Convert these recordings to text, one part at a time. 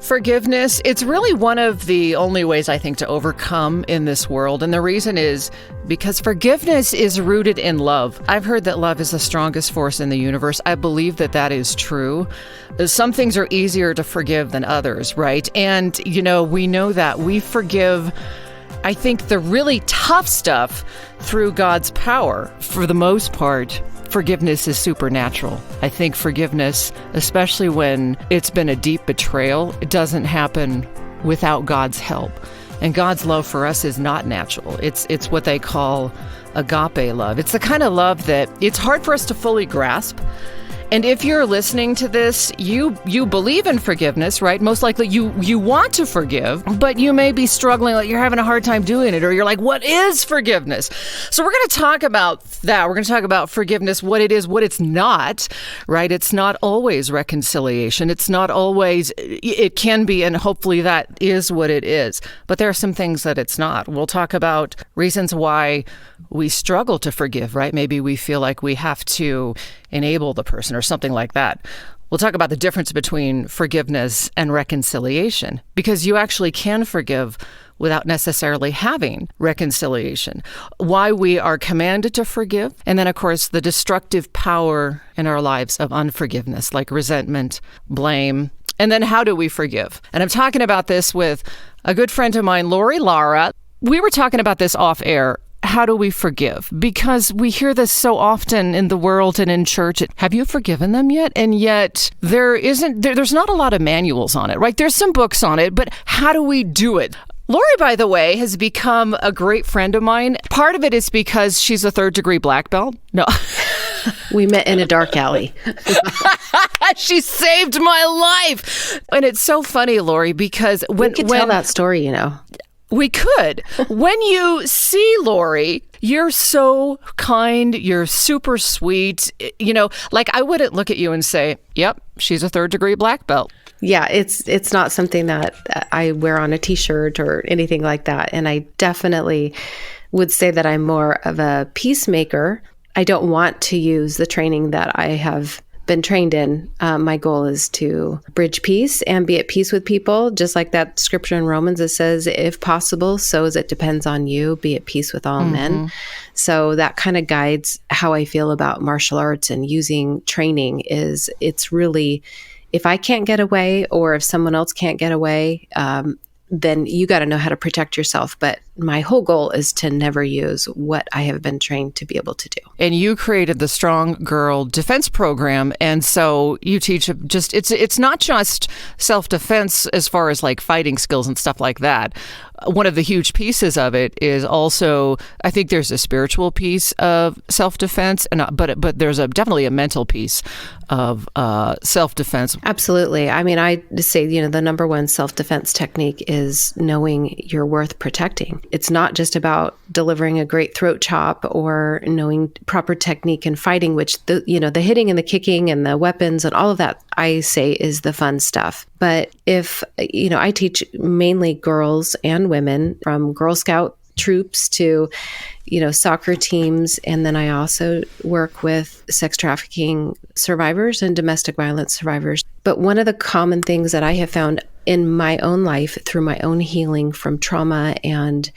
Forgiveness, it's really one of the only ways I think to overcome in this world. And the reason is because forgiveness is rooted in love. I've heard that love is the strongest force in the universe. I believe that that is true. Some things are easier to forgive than others, right? And, we know that we forgive, I think, the really tough stuff through God's power. For the most part, forgiveness is supernatural. I think forgiveness, especially when it's been a deep betrayal, it doesn't happen without God's help. And God's love for us is not natural. It's what they call agape love. It's the kind of love that it's hard for us to fully grasp. And if you're listening to this, you believe in forgiveness, right? Most likely you want to forgive, but you may be struggling, like you're having a hard time doing it, or you're like, what is forgiveness? So we're going to talk about that. We're going to talk about forgiveness, what it is, what it's not, right? It's not always reconciliation. It's not always, it can be, and hopefully that is what it is. But there are some things that it's not. We'll talk about reasons why we struggle to forgive, right? Maybe we feel like we have to enable the person or something like that. We'll talk about the difference between forgiveness and reconciliation, because you actually can forgive without necessarily having reconciliation. Why we are commanded to forgive. And then, of course, the destructive power in our lives of unforgiveness, like resentment, blame. And then how do we forgive? And I'm talking about this with a good friend of mine, Lori Lara. We were talking about this off air. How do we forgive? Because we hear this so often in the world and in church. Have you forgiven them yet? And yet there's not a lot of manuals on it, right? There's some books on it, but how do we do it? Lori, by the way, has become a great friend of mine. Part of it is because she's a third-degree black belt. No. We met in a dark alley. She saved my life. And it's so funny, Lori, because when... We could tell that story, We could. When you see Lori, you're so kind, you're super sweet. Like I wouldn't look at you and say, yep, she's a third-degree black belt. Yeah, it's not something that I wear on a t-shirt or anything like that. And I definitely would say that I'm more of a peacemaker. I don't want to use the training that I have been trained in. My goal is to bridge peace and be at peace with people, just like that scripture in Romans that says, if possible, so as it depends on you, be at peace with all men. So that kind of guides how I feel about martial arts and using training. It's really, if I can't get away or if someone else can't get away, then you got to know how to protect yourself. But my whole goal is to never use what I have been trained to be able to do. And you created the Strong Girl Defense Program. And so you teach it's not just self-defense as far as like fighting skills and stuff like that. One of the huge pieces of it is also, I think there's a spiritual piece of self-defense, but there's definitely a mental piece of self-defense. Absolutely. I mean, I say, the number one self-defense technique is knowing you're worth protecting. It's not just about delivering a great throat chop or knowing proper technique in fighting, which the hitting and the kicking and the weapons and all of that, I say, is the fun stuff. But if, I teach mainly girls and women, from Girl Scout troops to, soccer teams. And then I also work with sex trafficking survivors and domestic violence survivors. But one of the common things that I have found in my own life through my own healing from trauma and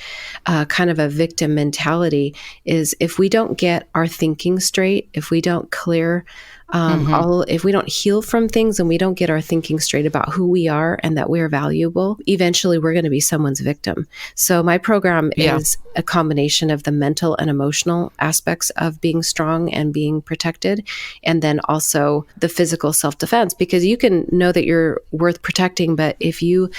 kind of a victim mentality is if we don't get our thinking straight, if we don't clear if we don't heal from things and we don't get our thinking straight about who we are and that we're valuable, eventually we're going to be someone's victim. So my program is a combination of the mental and emotional aspects of being strong and being protected, and then also the physical self-defense, because you can know that you're worth protecting, but if you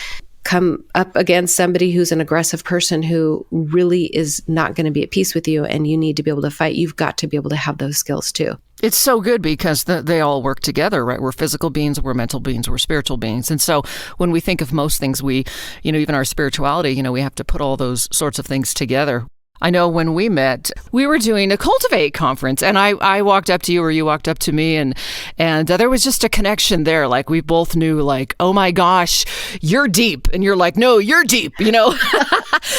come up against somebody who's an aggressive person who really is not going to be at peace with you and you need to be able to fight, you've got to be able to have those skills too. It's so good because they all work together, right? We're physical beings, we're mental beings, we're spiritual beings. And so when we think of most things, we, even our spirituality, we have to put all those sorts of things together. I know when we met, we were doing a Cultivate conference, and I walked up to you, or you walked up to me, and there was just a connection there. Like, we both knew, like, oh my gosh, you're deep. And you're like, no, you're deep, you know?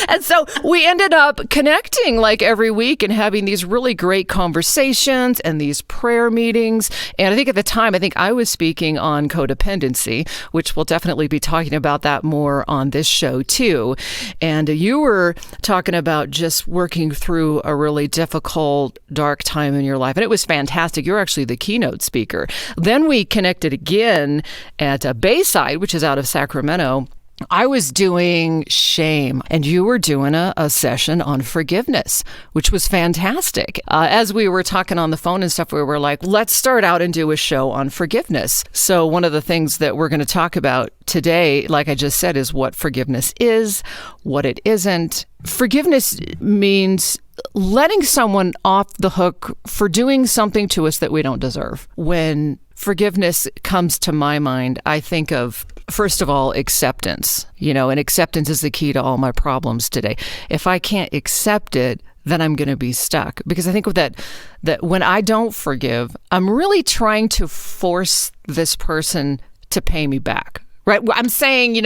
And so we ended up connecting like every week and having these really great conversations and these prayer meetings. And I think at the time, I was speaking on codependency, which we'll definitely be talking about that more on this show too. And you were talking about just working through a really difficult, dark time in your life. And it was fantastic. You're actually the keynote speaker. Then we connected again at Bayside, which is out of Sacramento. I was doing shame, and you were doing a session on forgiveness, which was fantastic. As we were talking on the phone and stuff, we were like, let's start out and do a show on forgiveness. So one of the things that we're going to talk about today, like I just said, is what forgiveness is, what it isn't. Forgiveness means letting someone off the hook for doing something to us that we don't deserve. When forgiveness comes to my mind, I think of, first of all, acceptance. And acceptance is the key to all my problems today. If I can't accept it, then I'm going to be stuck. Because I think with that when I don't forgive, I'm really trying to force this person to pay me back. Right. I'm saying,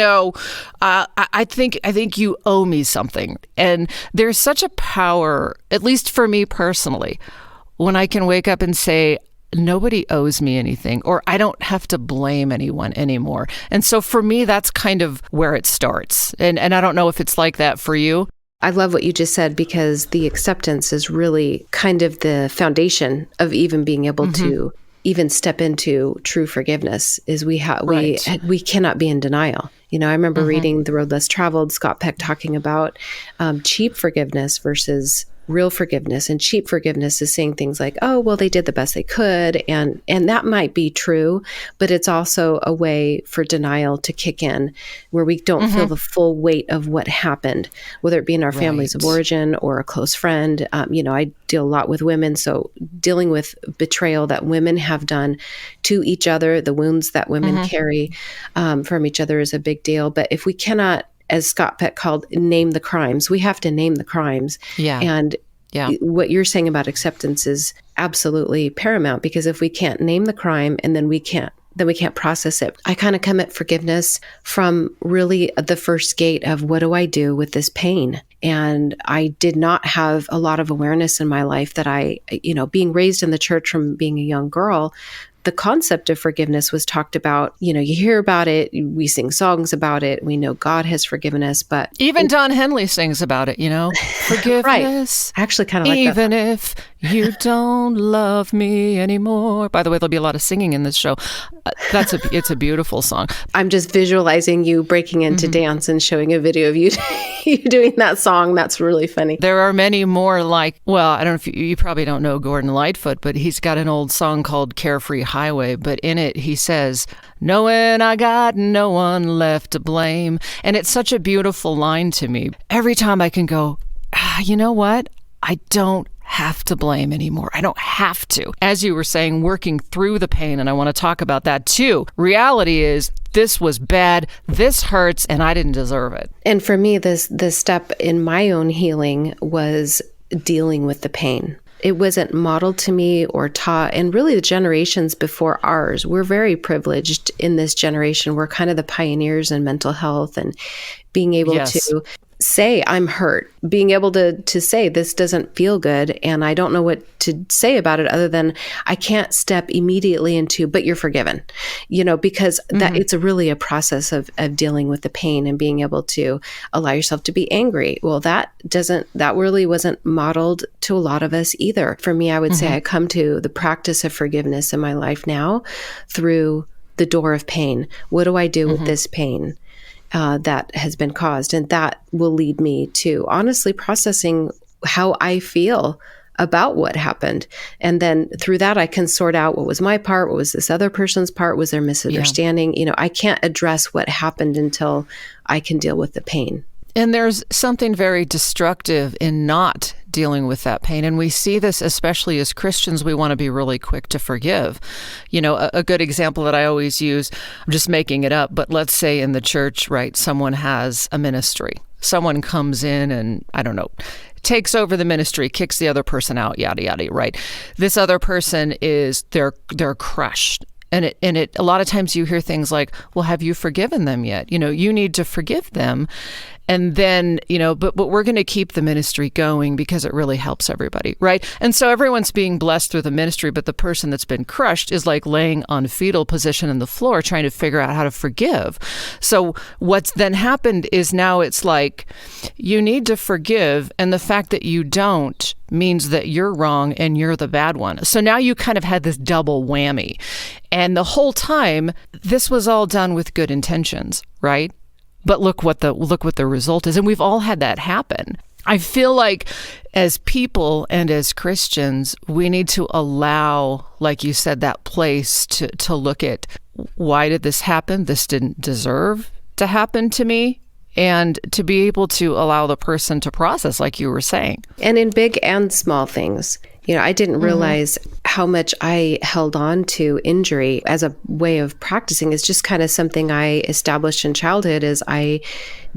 I think you owe me something. And there's such a power, at least for me personally, when I can wake up and say, nobody owes me anything, or I don't have to blame anyone anymore. And so for me, that's kind of where it starts. And I don't know if it's like that for you. I love what you just said, because the acceptance is really kind of the foundation of even being able to even step into true forgiveness. Is we cannot be in denial. I remember reading The Road Less Traveled, Scott Peck talking about cheap forgiveness versus real forgiveness. And cheap forgiveness is saying things like, oh, well, they did the best they could. And that might be true, but it's also a way for denial to kick in, where we don't feel the full weight of what happened, whether it be in our families of origin or a close friend. I deal a lot with women. So dealing with betrayal that women have done to each other, the wounds that women carry from each other is a big deal. But if we cannot, as Scott Peck called, name the crimes, we have to name the crimes. Yeah. And what you're saying about acceptance is absolutely paramount, because if we can't name the crime and then we can't process it. I kind of come at forgiveness from really the first gate of, what do I do with this pain? And I did not have a lot of awareness in my life that being raised in the church from being a young girl, the concept of forgiveness was talked about. You hear about it, we sing songs about it, we know God has forgiven us, but even Don Henley sings about it, forgiveness. Right. I actually kind of like even that. If you don't love me anymore. By the way, there'll be a lot of singing in this show. It's a beautiful song. I'm just visualizing you breaking into dance and showing a video of you doing that song. That's really funny. There are many more like, well, I don't know if you probably don't know Gordon Lightfoot, but he's got an old song called Carefree Highway. But in it, he says, knowing I got no one left to blame. And it's such a beautiful line to me. Every time I can go, you know what? I don't have to blame anymore. I don't have to. As you were saying, working through the pain, and I want to talk about that too. Reality is, this was bad, this hurts, and I didn't deserve it. And for me, this step in my own healing was dealing with the pain. It wasn't modeled to me or taught. And really the generations before ours, we're very privileged in this generation. We're kind of the pioneers in mental health and being able to say, I'm hurt, being able to say, this doesn't feel good, and I don't know what to say about it other than I can't step immediately into, but you're forgiven, because that it's really a process of dealing with the pain and being able to allow yourself to be angry. Well, that really wasn't modeled to a lot of us either. For me, I would say I come to the practice of forgiveness in my life now through the door of pain. What do I do with this pain that has been caused? And that will lead me to honestly processing how I feel about what happened. And then through that, I can sort out what was my part, what was this other person's part, was there misunderstanding? I can't address what happened until I can deal with the pain. And there's something very destructive in not dealing with that pain. And we see this, especially as Christians, we want to be really quick to forgive. A good example that I always use, I'm just making it up, but let's say in the church, right, someone has a ministry. Someone comes in and, I don't know, takes over the ministry, kicks the other person out, yada, yada, right? This other person is, they're crushed. And it a lot of times you hear things like, well, have you forgiven them yet? You need to forgive them. And then, but we're going to keep the ministry going because it really helps everybody, right? And so everyone's being blessed through the ministry, but the person that's been crushed is like laying on fetal position on the floor trying to figure out how to forgive. So what's then happened is now it's like you need to forgive, and the fact that you don't means that you're wrong and you're the bad one. So now you kind of had this double whammy. And the whole time, this was all done with good intentions, right? But look what the result is. And we've all had that happen. I feel like as people and as Christians, we need to allow, like you said, that place to look at, why did this happen? This didn't deserve to happen to me. And to be able to allow the person to process, like you were saying. And in big and small things. I didn't realize how much I held on to injury as a way of practicing. It's just kind of something I established in childhood, is I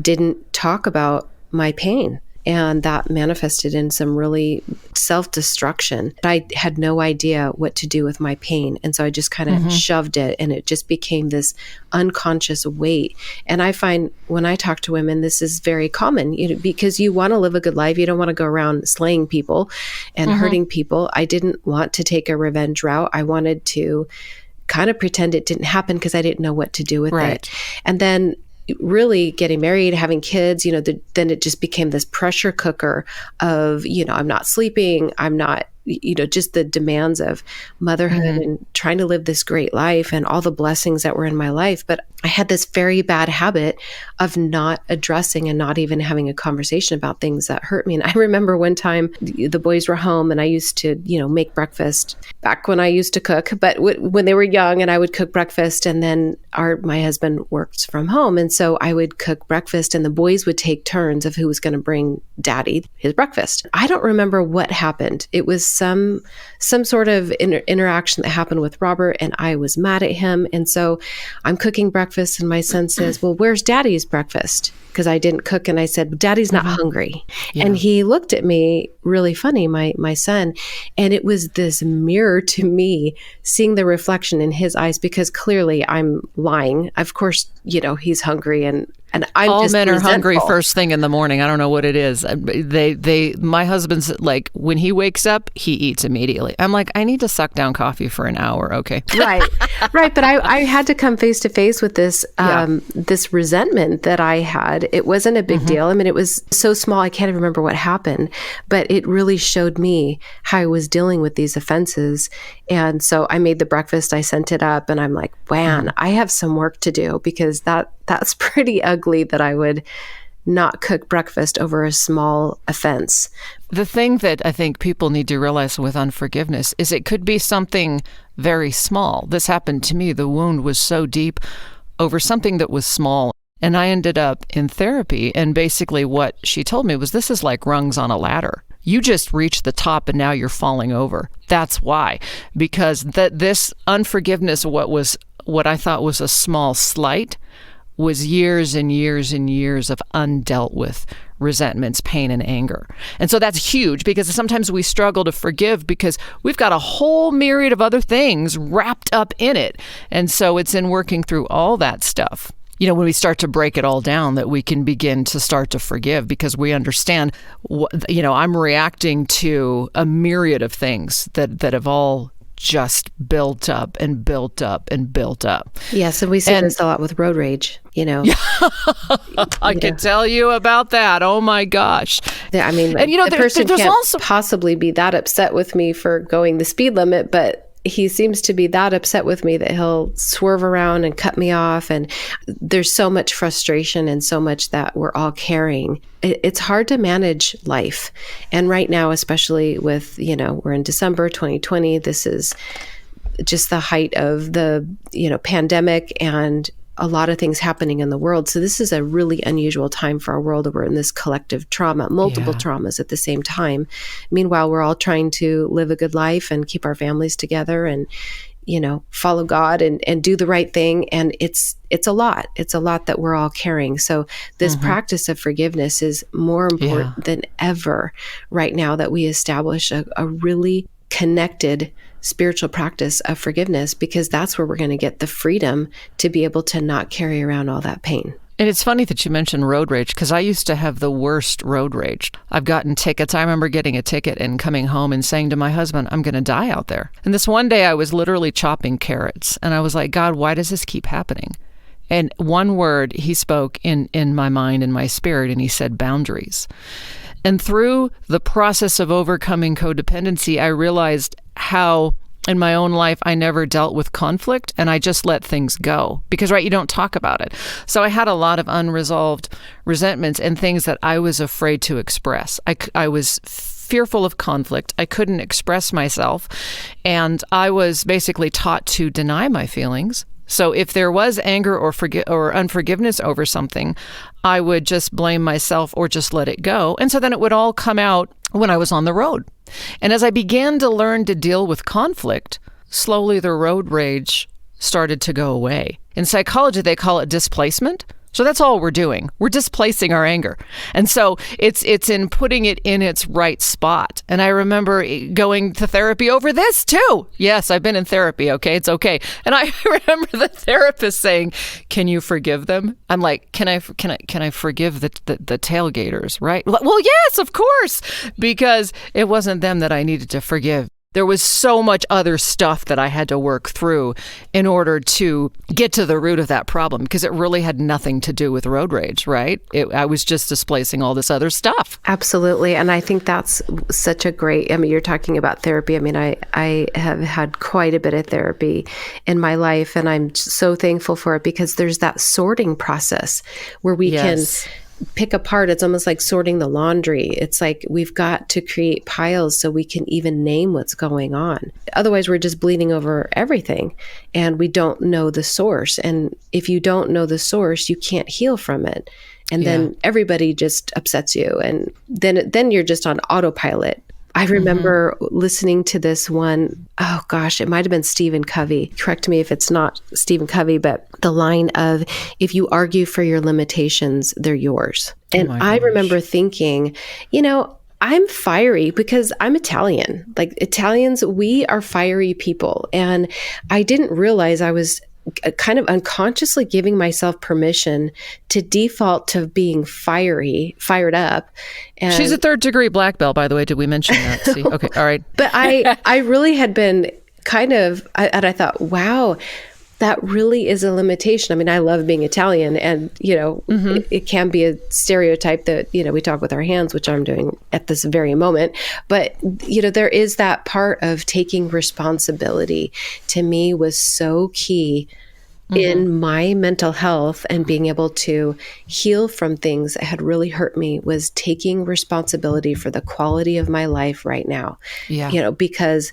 didn't talk about my pain. And that manifested in some really self-destruction. I had no idea what to do with my pain. And so I just kind of shoved it, and it just became this unconscious weight. And I find when I talk to women, this is very common, because you want to live a good life. You don't want to go around slaying people and hurting people. I didn't want to take a revenge route. I wanted to kind of pretend it didn't happen because I didn't know what to do with it. And then really getting married, having kids, then it just became this pressure cooker of, I'm not sleeping, I'm not, just the demands of motherhood and trying to live this great life and all the blessings that were in my life. But I had this very bad habit of not addressing and not even having a conversation about things that hurt me. And I remember one time the boys were home and I used to, make breakfast back when I used to cook, but when they were young, and I would cook breakfast, and then my husband worked from home. And so I would cook breakfast and the boys would take turns of who was going to bring daddy his breakfast. I don't remember what happened. It was some sort of interaction that happened with Robert, and I was mad at him. And so I'm cooking breakfast and my son says, well, where's daddy's breakfast? Because I didn't cook. And I said, daddy's not hungry. Yeah. And he looked at me really funny, my son. And it was this mirror to me, seeing the reflection in his eyes, because clearly I'm lying. Of course, he's hungry, and I'm all just men are resentful. hungry first thing in the morning. I don't know what it is. My husband's like, when he wakes up, he eats immediately. I'm like, I need to suck down coffee for an hour. Okay. Right. But I had to come face to face with this, this resentment that I had. It wasn't a big deal. I mean, it was so small, I can't even remember what happened, but it really showed me how I was dealing with these offenses. And so I made the breakfast, I sent it up, and I'm like, man, I have some work to do, because that's pretty ugly that I would not cook breakfast over a small offense. The thing that I think people need to realize with unforgiveness is it could be something very small. This happened to me. The wound was so deep over something that was small. And I ended up in therapy. And basically what she told me was, this is like rungs on a ladder. You just reached the top and now you're falling over. That's why. Because this unforgiveness, what I thought was a small slight, was years and years and years of undealt with resentments, pain, and anger. And so that's huge, because sometimes we struggle to forgive because we've got a whole myriad of other things wrapped up in it. And so it's in working through all that stuff, when we start to break it all down, that we can begin to start to forgive, because we understand, I'm reacting to a myriad of things that have all just built up and built up and built up. Yes, and we see this a lot with road rage, I can tell you about that. Oh my gosh. Yeah, I mean, and the person can't possibly be that upset with me for going the speed limit, but he seems to be that upset with me that he'll swerve around and cut me off. And there's so much frustration and so much that we're all carrying. It's hard to manage life. And right now, especially with, we're in December 2020, this is just the height of the, pandemic and a lot of things happening in the world. So this is a really unusual time for our world, where we're in this collective trauma, multiple traumas at the same time. Meanwhile, we're all trying to live a good life and keep our families together. And, follow God and do the right thing. And it's a lot. It's a lot that we're all carrying. So this practice of forgiveness is more important than ever right now, that we establish a really connected spiritual practice of forgiveness, because that's where we're going to get the freedom to be able to not carry around all that pain. And it's funny that you mentioned road rage, because I used to have the worst road rage. I've gotten tickets. I remember getting a ticket and coming home and saying to my husband, I'm going to die out there. And this one day I was literally chopping carrots. And I was like, God, why does this keep happening? And one word he spoke in my mind and my spirit, and he said boundaries. And through the process of overcoming codependency, I realized how in my own life, I never dealt with conflict, and I just let things go because, right, you don't talk about it. So I had a lot of unresolved resentments and things that I was afraid to express. I was fearful of conflict. I couldn't express myself, and I was basically taught to deny my feelings. So if there was anger or unforgiveness over something, I would just blame myself or just let it go. And so then it would all come out when I was on the road. And as I began to learn to deal with conflict, slowly the road rage started to go away. In psychology, they call it displacement. So that's all we're doing. We're displacing our anger. And so it's in putting it in its right spot. And I remember going to therapy over this too. Yes, I've been in therapy. Okay, it's okay. And I remember the therapist saying, "Can you forgive them?" I'm like, "Can I forgive the tailgaters?" Right? Well, yes, of course, because it wasn't them that I needed to forgive. There was so much other stuff that I had to work through in order to get to the root of that problem, because it really had nothing to do with road rage, right? I was just displacing all this other stuff. Absolutely. And I think that's such a great, you're talking about therapy. I have had quite a bit of therapy in my life, and I'm so thankful for it, because there's that sorting process where we can pick apart. It's almost like sorting the laundry. It's like we've got to create piles so we can even name what's going on. Otherwise, we're just bleeding over everything, and we don't know the source. And if you don't know the source, you can't heal from it. And then everybody just upsets you. And then you're just on autopilot. I remember listening to this one, oh gosh, it might have been Stephen Covey. Correct me if it's not Stephen Covey, but the line of, if you argue for your limitations, they're yours. And I remember thinking, I'm fiery because I'm Italian. Like Italians, we are fiery people. And I didn't realize I was kind of unconsciously giving myself permission to default to being fired up. And she's a 3rd degree black belt, by the way. Did we mention that? See? Okay. All right. But I really had been and I thought, wow, that really is a limitation. I love being Italian, and, it can be a stereotype that, we talk with our hands, which I'm doing at this very moment. But, there is that part of taking responsibility, to me, was so key in my mental health and being able to heal from things that had really hurt me, was taking responsibility for the quality of my life right now. Yeah. Because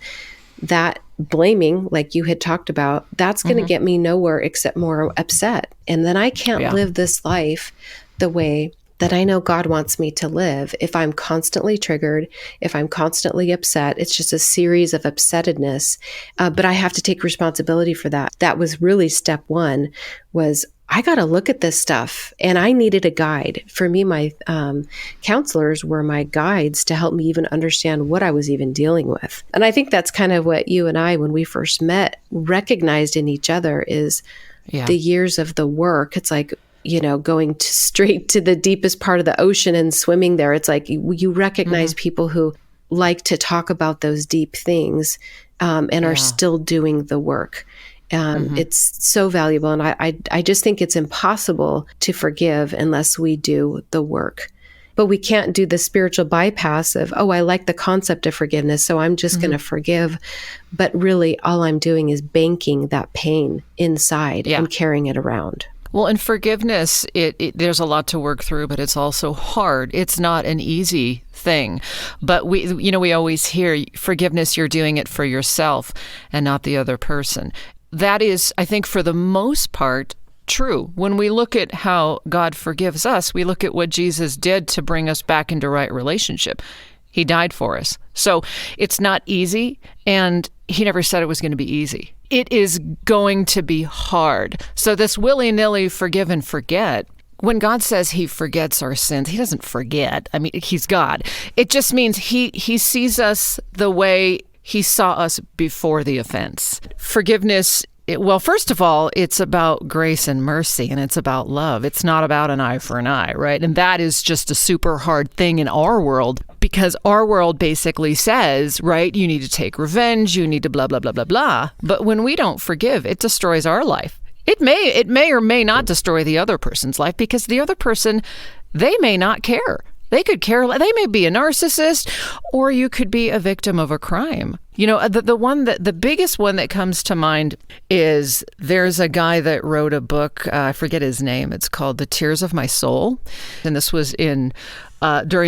that blaming, like you had talked about, that's going to get me nowhere except more upset. And then I can't live this life the way that I know God wants me to live if I'm constantly triggered, if I'm constantly upset. It's just a series of upsettedness. But I have to take responsibility for that. That was really step one, was I got to look at this stuff, and I needed a guide. For me, my counselors were my guides to help me even understand what I was even dealing with. And I think that's kind of what you and I, when we first met, recognized in each other, is the years of the work. It's like, going straight to the deepest part of the ocean and swimming there. It's like you recognize people who like to talk about those deep things and are still doing the work. It's so valuable. And I just think it's impossible to forgive unless we do the work. But we can't do the spiritual bypass of, I like the concept of forgiveness, so I'm just going to forgive. But really, all I'm doing is banking that pain inside and carrying it around. Well, in forgiveness, there's a lot to work through, but it's also hard. It's not an easy thing. But we always hear forgiveness, you're doing it for yourself and not the other person. That is, I think, for the most part, true. When we look at how God forgives us, we look at what Jesus did to bring us back into right relationship. He died for us. So it's not easy, and he never said it was going to be easy. it is going to be hard. So this willy-nilly forgive and forget, when God says he forgets our sins, he doesn't forget. I mean, he's God. It just means he sees us the way he saw us before the offense. Forgiveness, well, first of all, it's about grace and mercy, and it's about love. It's not about an eye for an eye, right? And that is just a super hard thing in our world, because our world basically says, right, you need to take revenge, you need to blah, blah, blah, blah, blah. But when we don't forgive, it destroys our life. It may or may not destroy the other person's life, because the other person, they may not care. They could care. They may be a narcissist, or you could be a victim of a crime. You know, the biggest one that comes to mind is there's a guy that wrote a book. I forget his name. It's called The Tears of My Soul, and this was during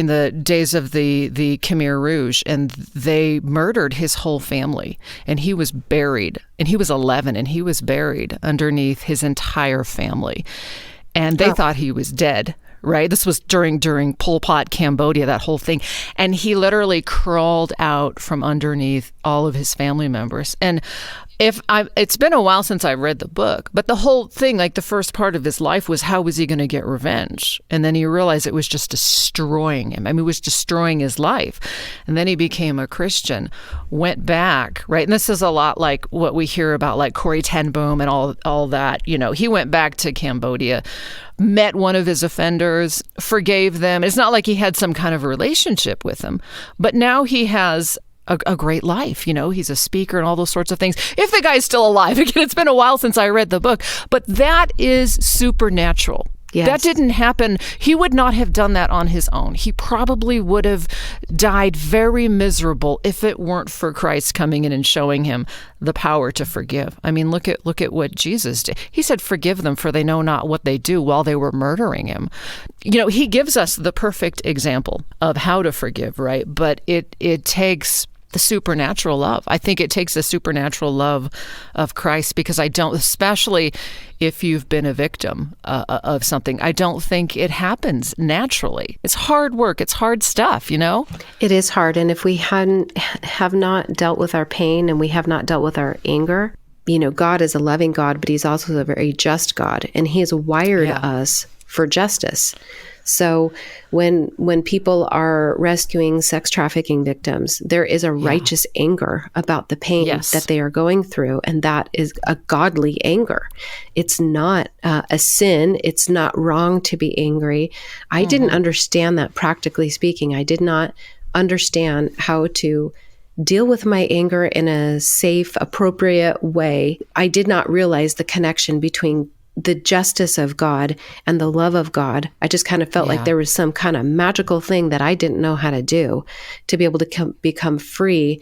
the days of the Khmer Rouge, and they murdered his whole family, and he was buried. And he was 11, and he was buried underneath his entire family, and they thought he was dead. Right? This was during Pol Pot, Cambodia, that whole thing. And he literally crawled out from underneath all of his family members. And it's been a while since I read the book, but the whole thing, like the first part of his life, was how was he going to get revenge? And then he realized it was just destroying him. I mean, it was destroying his life. And then he became a Christian, went back, right? And this is a lot like what we hear about, like Corrie ten Boom and all that. You know, he went back to Cambodia, met one of his offenders, forgave them. It's not like he had some kind of relationship with them, but now he has a great life. You know, he's a speaker and all those sorts of things. If the guy's still alive, again, it's been a while since I read the book, but that is supernatural. Yes. That didn't happen. He would not have done that on his own. He probably would have died very miserable if it weren't for Christ coming in and showing him the power to forgive. I mean, look at what Jesus did. He said, forgive them, for they know not what they do, while they were murdering him. You know, he gives us the perfect example of how to forgive, right? But it takes the supernatural love. I think it takes the supernatural love of Christ, because especially if you've been a victim of something, I don't think it happens naturally. It's hard work. It's hard stuff, you know? It is hard. And if we have not dealt with our pain, and we have not dealt with our anger, you know, God is a loving God, but he's also a very just God, and he has wired us for justice. So when people are rescuing sex trafficking victims, there is a righteous anger about the pain that they are going through, and that is a godly anger. It's not a sin. It's not wrong to be angry. I didn't understand that, practically speaking. I did not understand how to deal with my anger in a safe, appropriate way. I did not realize the connection between the justice of God and the love of God. I just kind of felt like there was some kind of magical thing that I didn't know how to do to be able to become free.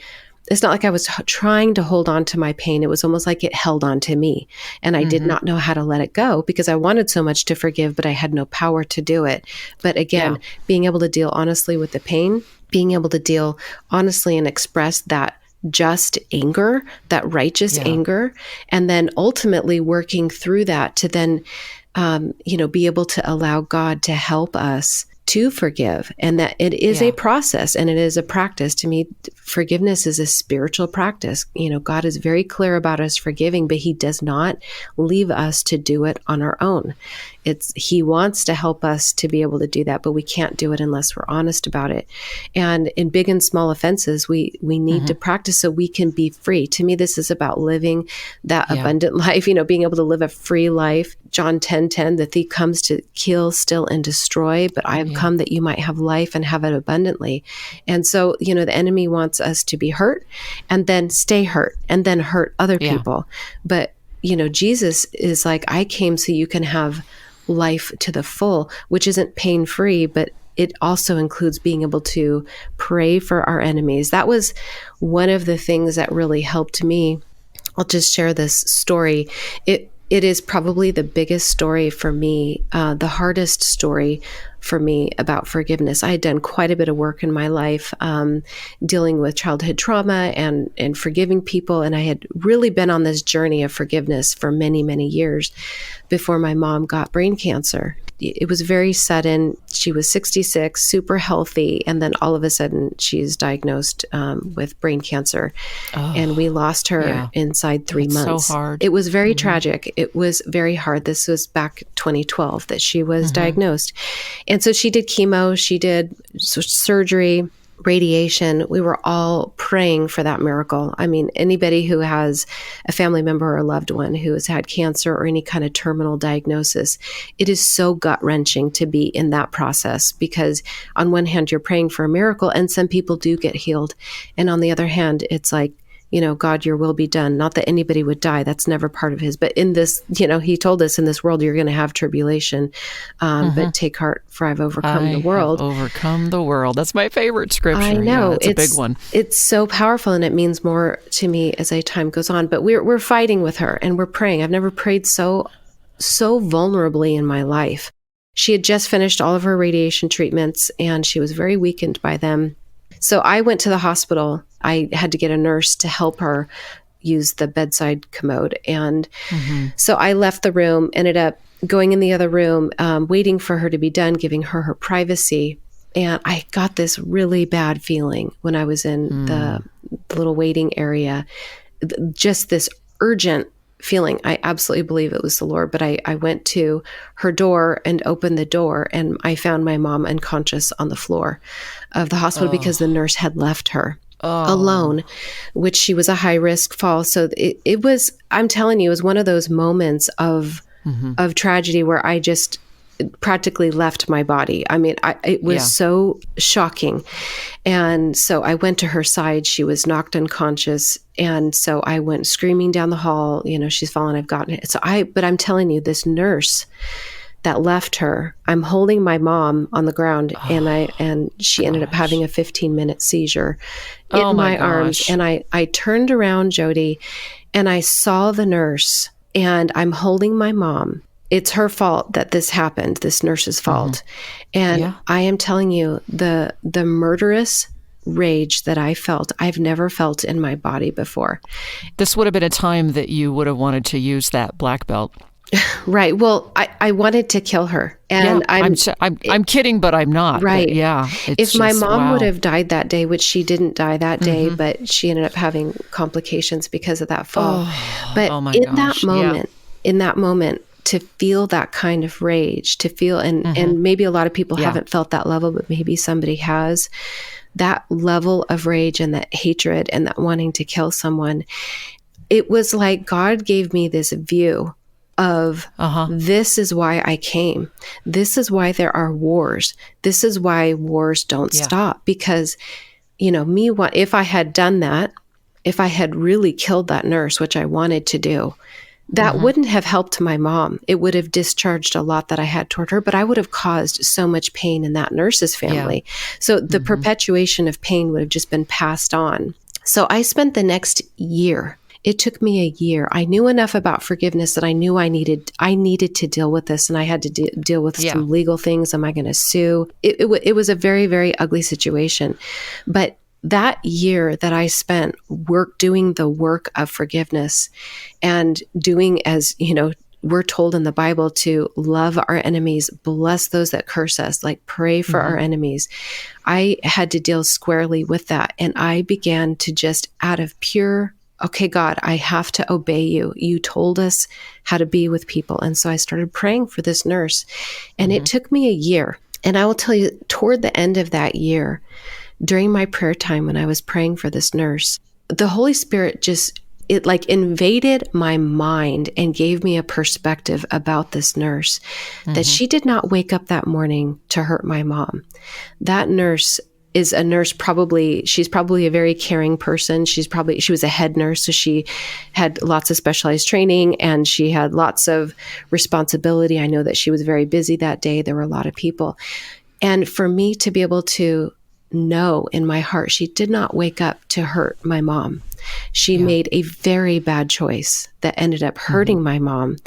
It's not like I was trying to hold on to my pain. It was almost like it held on to me, and I did not know how to let it go, because I wanted so much to forgive, but I had no power to do it. But again, being able to deal honestly with the pain, being able to deal honestly and express that just anger, that righteous anger, and then ultimately working through that to then, be able to allow God to help us to forgive, and that it is a process and it is a practice. To me, forgiveness is a spiritual practice. You know, God is very clear about us forgiving, but he does not leave us to do it on our own. He wants to help us to be able to do that, but we can't do it unless we're honest about it. And in big and small offenses, we need to practice so we can be free. To me, this is about living that abundant life, you know, being able to live a free life. John 10:10, the thief comes to kill, steal, and destroy, but I have come that you might have life and have it abundantly. And so, you know, the enemy wants us to be hurt and then stay hurt and then hurt other people. But, you know, Jesus is like, I came so you can have life to the full, which isn't pain-free, but it also includes being able to pray for our enemies. That was one of the things that really helped me. I'll just share this story. It is probably the biggest story for me, the hardest story for me about forgiveness. I had done quite a bit of work in my life dealing with childhood trauma and forgiving people. And I had really been on this journey of forgiveness for many, many years before my mom got brain cancer. it was very sudden. She was 66, super healthy. And then all of a sudden she's diagnosed with brain cancer. And we lost her inside 3 months. So hard. It was very tragic. It was very hard. This was back 2012 that she was diagnosed. And so she did chemo, she did surgery, radiation. We were all praying for that miracle. I mean, anybody who has a family member or a loved one who has had cancer or any kind of terminal diagnosis, it is so gut-wrenching to be in that process, because on one hand, you're praying for a miracle and some people do get healed. And on the other hand, it's like, God, your will be done. Not that anybody would die. That's never part of his. But in this, he told us in this world, you're going to have tribulation, but take heart, for I've overcome the world. Overcome the world. That's my favorite scripture. I know. It's a big one. It's so powerful, and it means more to me as time goes on. But we're fighting with her and we're praying. I've never prayed so vulnerably in my life. She had just finished all of her radiation treatments and she was very weakened by them. So I went to the hospital. I had to get a nurse to help her use the bedside commode. And so I left the room, ended up going in the other room, waiting for her to be done, giving her privacy. And I got this really bad feeling when I was in the little waiting area, just this urgent feeling. I absolutely believe it was the Lord, but I went to her door and opened the door, and I found my mom unconscious on the floor of the hospital because the nurse had left her alone, which she was a high risk fall. So it was, I'm telling you, it was one of those moments of tragedy where I just practically left my body. I mean, it was so shocking. And so I went to her side. She was knocked unconscious. And so I went screaming down the hall, she's fallen, I've gotten it. But I'm telling you, this nurse that left her, I'm holding my mom on the ground and she ended up having a 15-minute seizure in my arms. And I turned around, Jodie, and I saw the nurse, and I'm holding my mom. It's her fault that this happened, this nurse's fault. And I am telling you, the murderous rage that I felt, I've never felt in my body before. This would have been a time that you would have wanted to use that black belt. Right. Well, I wanted to kill her. And I'm kidding, but I'm not. Right. But if my mom would have died that day, which she didn't die that day, but she ended up having complications because of that fall. But in that moment, to feel that kind of rage, to feel, and maybe a lot of people haven't felt that level, but maybe somebody has, that level of rage and that hatred and that wanting to kill someone. It was like God gave me this view of this is why I came. This is why there are wars. This is why wars don't stop. Because, if I had done that, if I had really killed that nurse, which I wanted to do, that wouldn't have helped my mom. It would have discharged a lot that I had toward her, but I would have caused so much pain in that nurse's family. So the perpetuation of pain would have just been passed on. So I spent the next year. It took me a year. I knew enough about forgiveness that I knew I needed to deal with this, and I had to deal with some legal things. Am I going to sue? It was a very, very ugly situation. But that year that I spent doing the work of forgiveness and doing, as we're told in the Bible, to love our enemies, bless those that curse us, like pray for our enemies. I had to deal squarely with that. And I began to just, out of pure, okay, God, I have to obey you. You told us how to be with people. And so I started praying for this nurse, and it took me a year. And I will tell you, toward the end of that year, during my prayer time when I was praying for this nurse, the Holy Spirit it like invaded my mind and gave me a perspective about this nurse, that she did not wake up that morning to hurt my mom. That nurse is a nurse, she's probably a very caring person. She was a head nurse, so she had lots of specialized training and she had lots of responsibility. I know that she was very busy that day. There were a lot of people. And for me to be able to know in my heart, she did not wake up to hurt my mom. She made a very bad choice that ended up hurting my mom.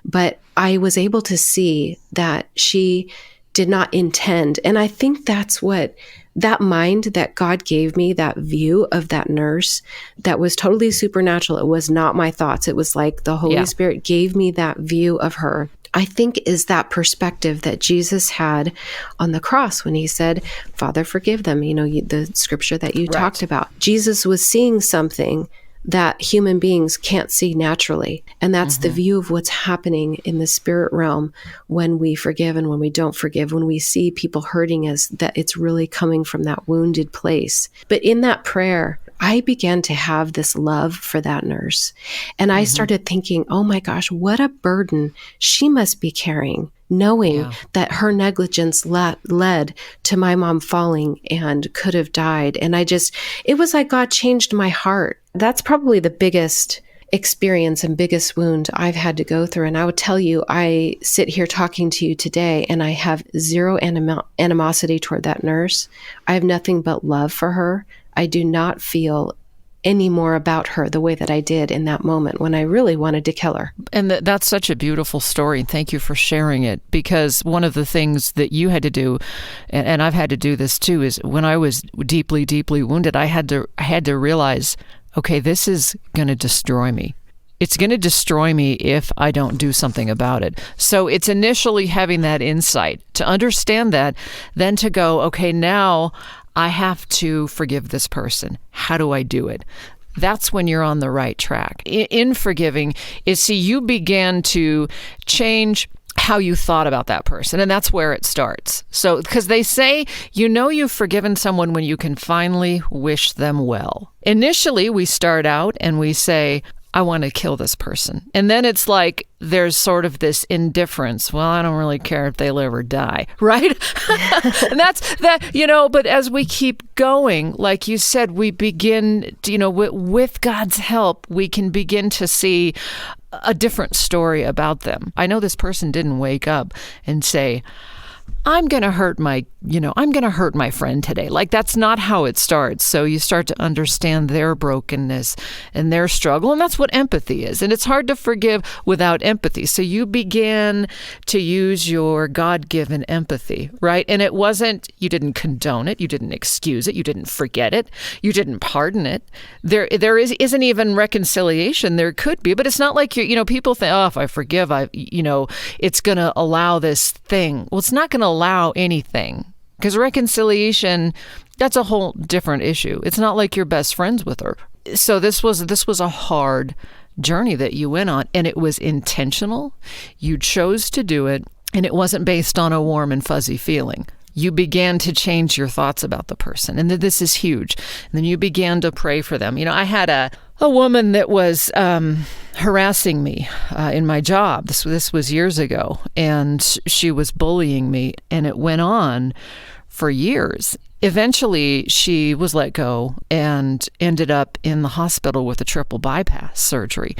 But I was able to see that she did not intend. And I think that's what that mind that God gave me, that view of that nurse, that was totally supernatural. It was not my thoughts. It was like the Holy Spirit gave me that view of her. I think is that perspective that Jesus had on the cross when he said, Father, forgive them. The scripture that you talked about. Jesus was seeing something that human beings can't see naturally. And that's the view of what's happening in the spirit realm when we forgive and when we don't forgive, when we see people hurting us, that it's really coming from that wounded place. But in that prayer, I began to have this love for that nurse. And I started thinking, oh my gosh, what a burden she must be carrying, knowing that her negligence led to my mom falling and could have died. And it was like God changed my heart. That's probably the biggest experience and biggest wound I've had to go through. And I would tell you, I sit here talking to you today and I have zero animosity toward that nurse. I have nothing but love for her. I do not feel any more about her the way that I did in that moment when I really wanted to kill her. And that's such a beautiful story. Thank you for sharing it, because one of the things that you had to do, and I've had to do this too, is when I was deeply, deeply wounded, I had to realize, okay, this is going to destroy me. It's going to destroy me if I don't do something about it. So it's initially having that insight to understand that, then to go, okay, now I have to forgive this person. How do I do it? That's when you're on the right track. In forgiving you began to change how you thought about that person. And that's where it starts. So, because they say, you've forgiven someone when you can finally wish them well. Initially, we start out and we say, I want to kill this person. And then it's like there's sort of this indifference. Well, I don't really care if they live or die, right? And that's that, but as we keep going, like you said, we begin, with God's help, we can begin to see a different story about them. I know this person didn't wake up and say, I'm going to hurt my friend today. Like, that's not how it starts. So you start to understand their brokenness and their struggle. And that's what empathy is. And it's hard to forgive without empathy. So you began to use your God-given empathy, right? And it wasn't, you didn't condone it. You didn't excuse it. You didn't forget it. You didn't pardon it. There isn't even reconciliation. There could be, but it's not like people think, oh, if I forgive, it's going to allow this thing. Well, it's not going to allow anything, because reconciliation, that's a whole different issue. It's not like you're best friends with her. So this was a hard journey that you went on, and it was intentional. You chose to do it, and it wasn't based on a warm and fuzzy feeling. You began to change your thoughts about the person, and this is huge. And then you began to pray for them. I had a woman that was harassing me in my job. This was years ago, and she was bullying me, and it went on for years. Eventually, she was let go and ended up in the hospital with a triple bypass surgery.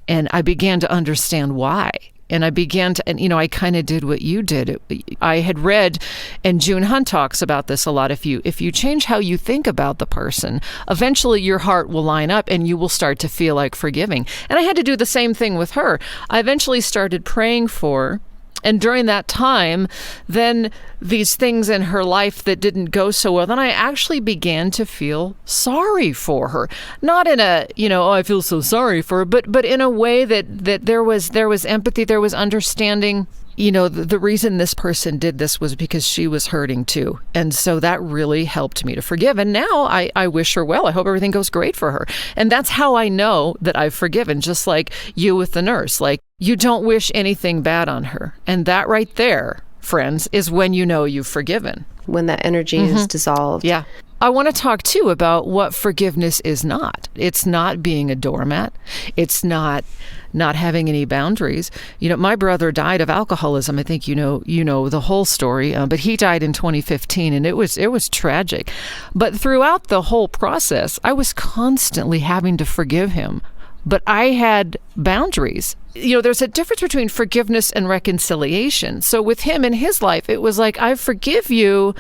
And I began to understand why. And I began to, and I kind of did what you did. I had read, and June Hunt talks about this a lot. If you change how you think about the person, eventually your heart will line up and you will start to feel like forgiving. And I had to do the same thing with her. I eventually started praying for her. And during that time, then these things in her life that didn't go so well, then I actually began to feel sorry for her. Not in a, oh, I feel so sorry for her, but in a way that there was empathy, there was understanding. The reason this person did this was because she was hurting too. And so that really helped me to forgive. And now I wish her well. I hope everything goes great for her. And that's how I know that I've forgiven, just like you with the nurse. Like, you don't wish anything bad on her. And that right there, friends, is when you know you've forgiven. When that energy is dissolved. Yeah. I want to talk too about what forgiveness is not. It's not being a doormat. It's not having any boundaries. My brother died of alcoholism. I think you know the whole story, but he died in 2015, and it was tragic. But throughout the whole process, I was constantly having to forgive him. But I had boundaries. There's a difference between forgiveness and reconciliation. So with him in his life, it was like, I forgive you,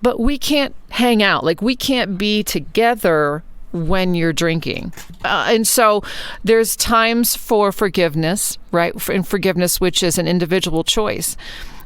but we can't hang out. Like, we can't be together when you're drinking. And so there's times for forgiveness, right? And forgiveness, which is an individual choice.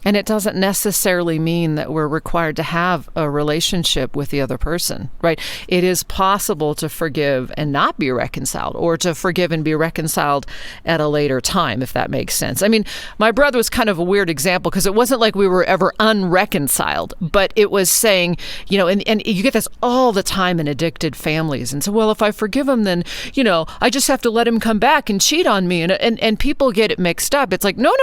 And it doesn't necessarily mean that we're required to have a relationship with the other person, right? It is possible to forgive and not be reconciled, or to forgive and be reconciled at a later time, if that makes sense. I mean, my brother was kind of a weird example because it wasn't like we were ever unreconciled, but it was saying, and you get this all the time in addicted families. And so, well, if I forgive him, then, I just have to let him come back and cheat on me. And people get it mixed up. It's like, no.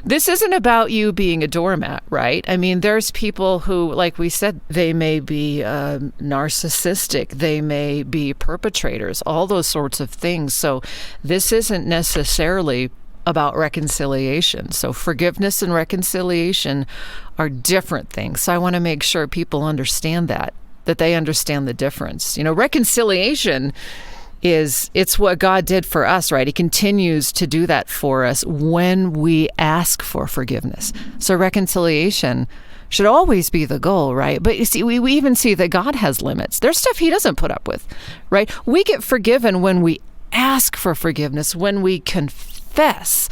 This isn't about you being a doormat, right? I mean, there's people who, like we said, they may be narcissistic, they may be perpetrators, all those sorts of things. So this isn't necessarily about reconciliation. So forgiveness and reconciliation are different things. So I want to make sure people understand that they understand the difference. Reconciliation it's what God did for us, right? He continues to do that for us when we ask for forgiveness. So reconciliation should always be the goal, right? But you see, we even see that God has limits. There's stuff he doesn't put up with, right? We get forgiven when we ask for forgiveness, when we confess,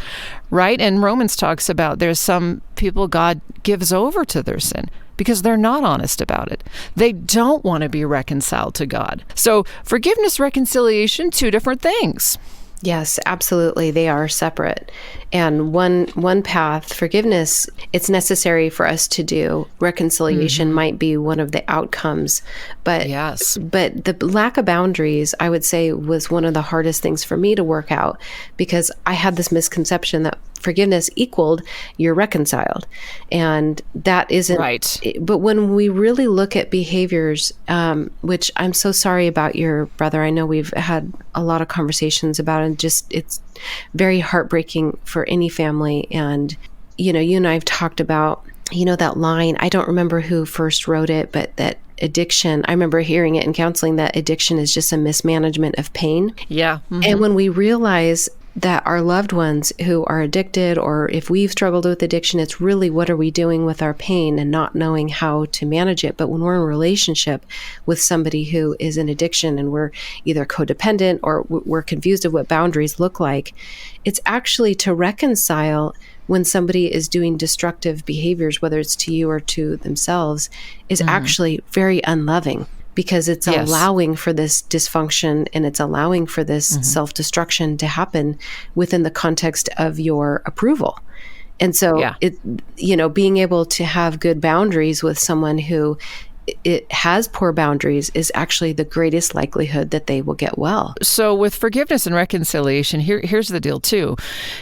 right? And Romans talks about there's some people God gives over to their sin because they're not honest about it. They don't want to be reconciled to God. So forgiveness, reconciliation, two different things. Yes, absolutely. They are separate. And one path, forgiveness, it's necessary for us to do. Reconciliation might be one of the outcomes. But yes. But the lack of boundaries, I would say, was one of the hardest things for me to work out, because I had this misconception that forgiveness equaled you're reconciled. And that isn't right. But when we really look at behaviors, which I'm so sorry about your brother. I know we've had a lot of conversations about it, and just it's very heartbreaking for any family. And, you and I have talked about, that line, I don't remember who first wrote it, but that addiction, I remember hearing it in counseling, that addiction is just a mismanagement of pain. Yeah. Mm-hmm. And when we realize that our loved ones who are addicted, or if we've struggled with addiction, it's really what are we doing with our pain and not knowing how to manage it. But when we're in a relationship with somebody who is in addiction and we're either codependent or we're confused of what boundaries look like, it's actually to reconcile when somebody is doing destructive behaviors, whether it's to you or to themselves, is actually very unloving. Because it's allowing for this dysfunction and it's allowing for this self-destruction to happen within the context of your approval. And so being able to have good boundaries with someone who it has poor boundaries is actually the greatest likelihood that they will get well. So with forgiveness and reconciliation, here's the deal too.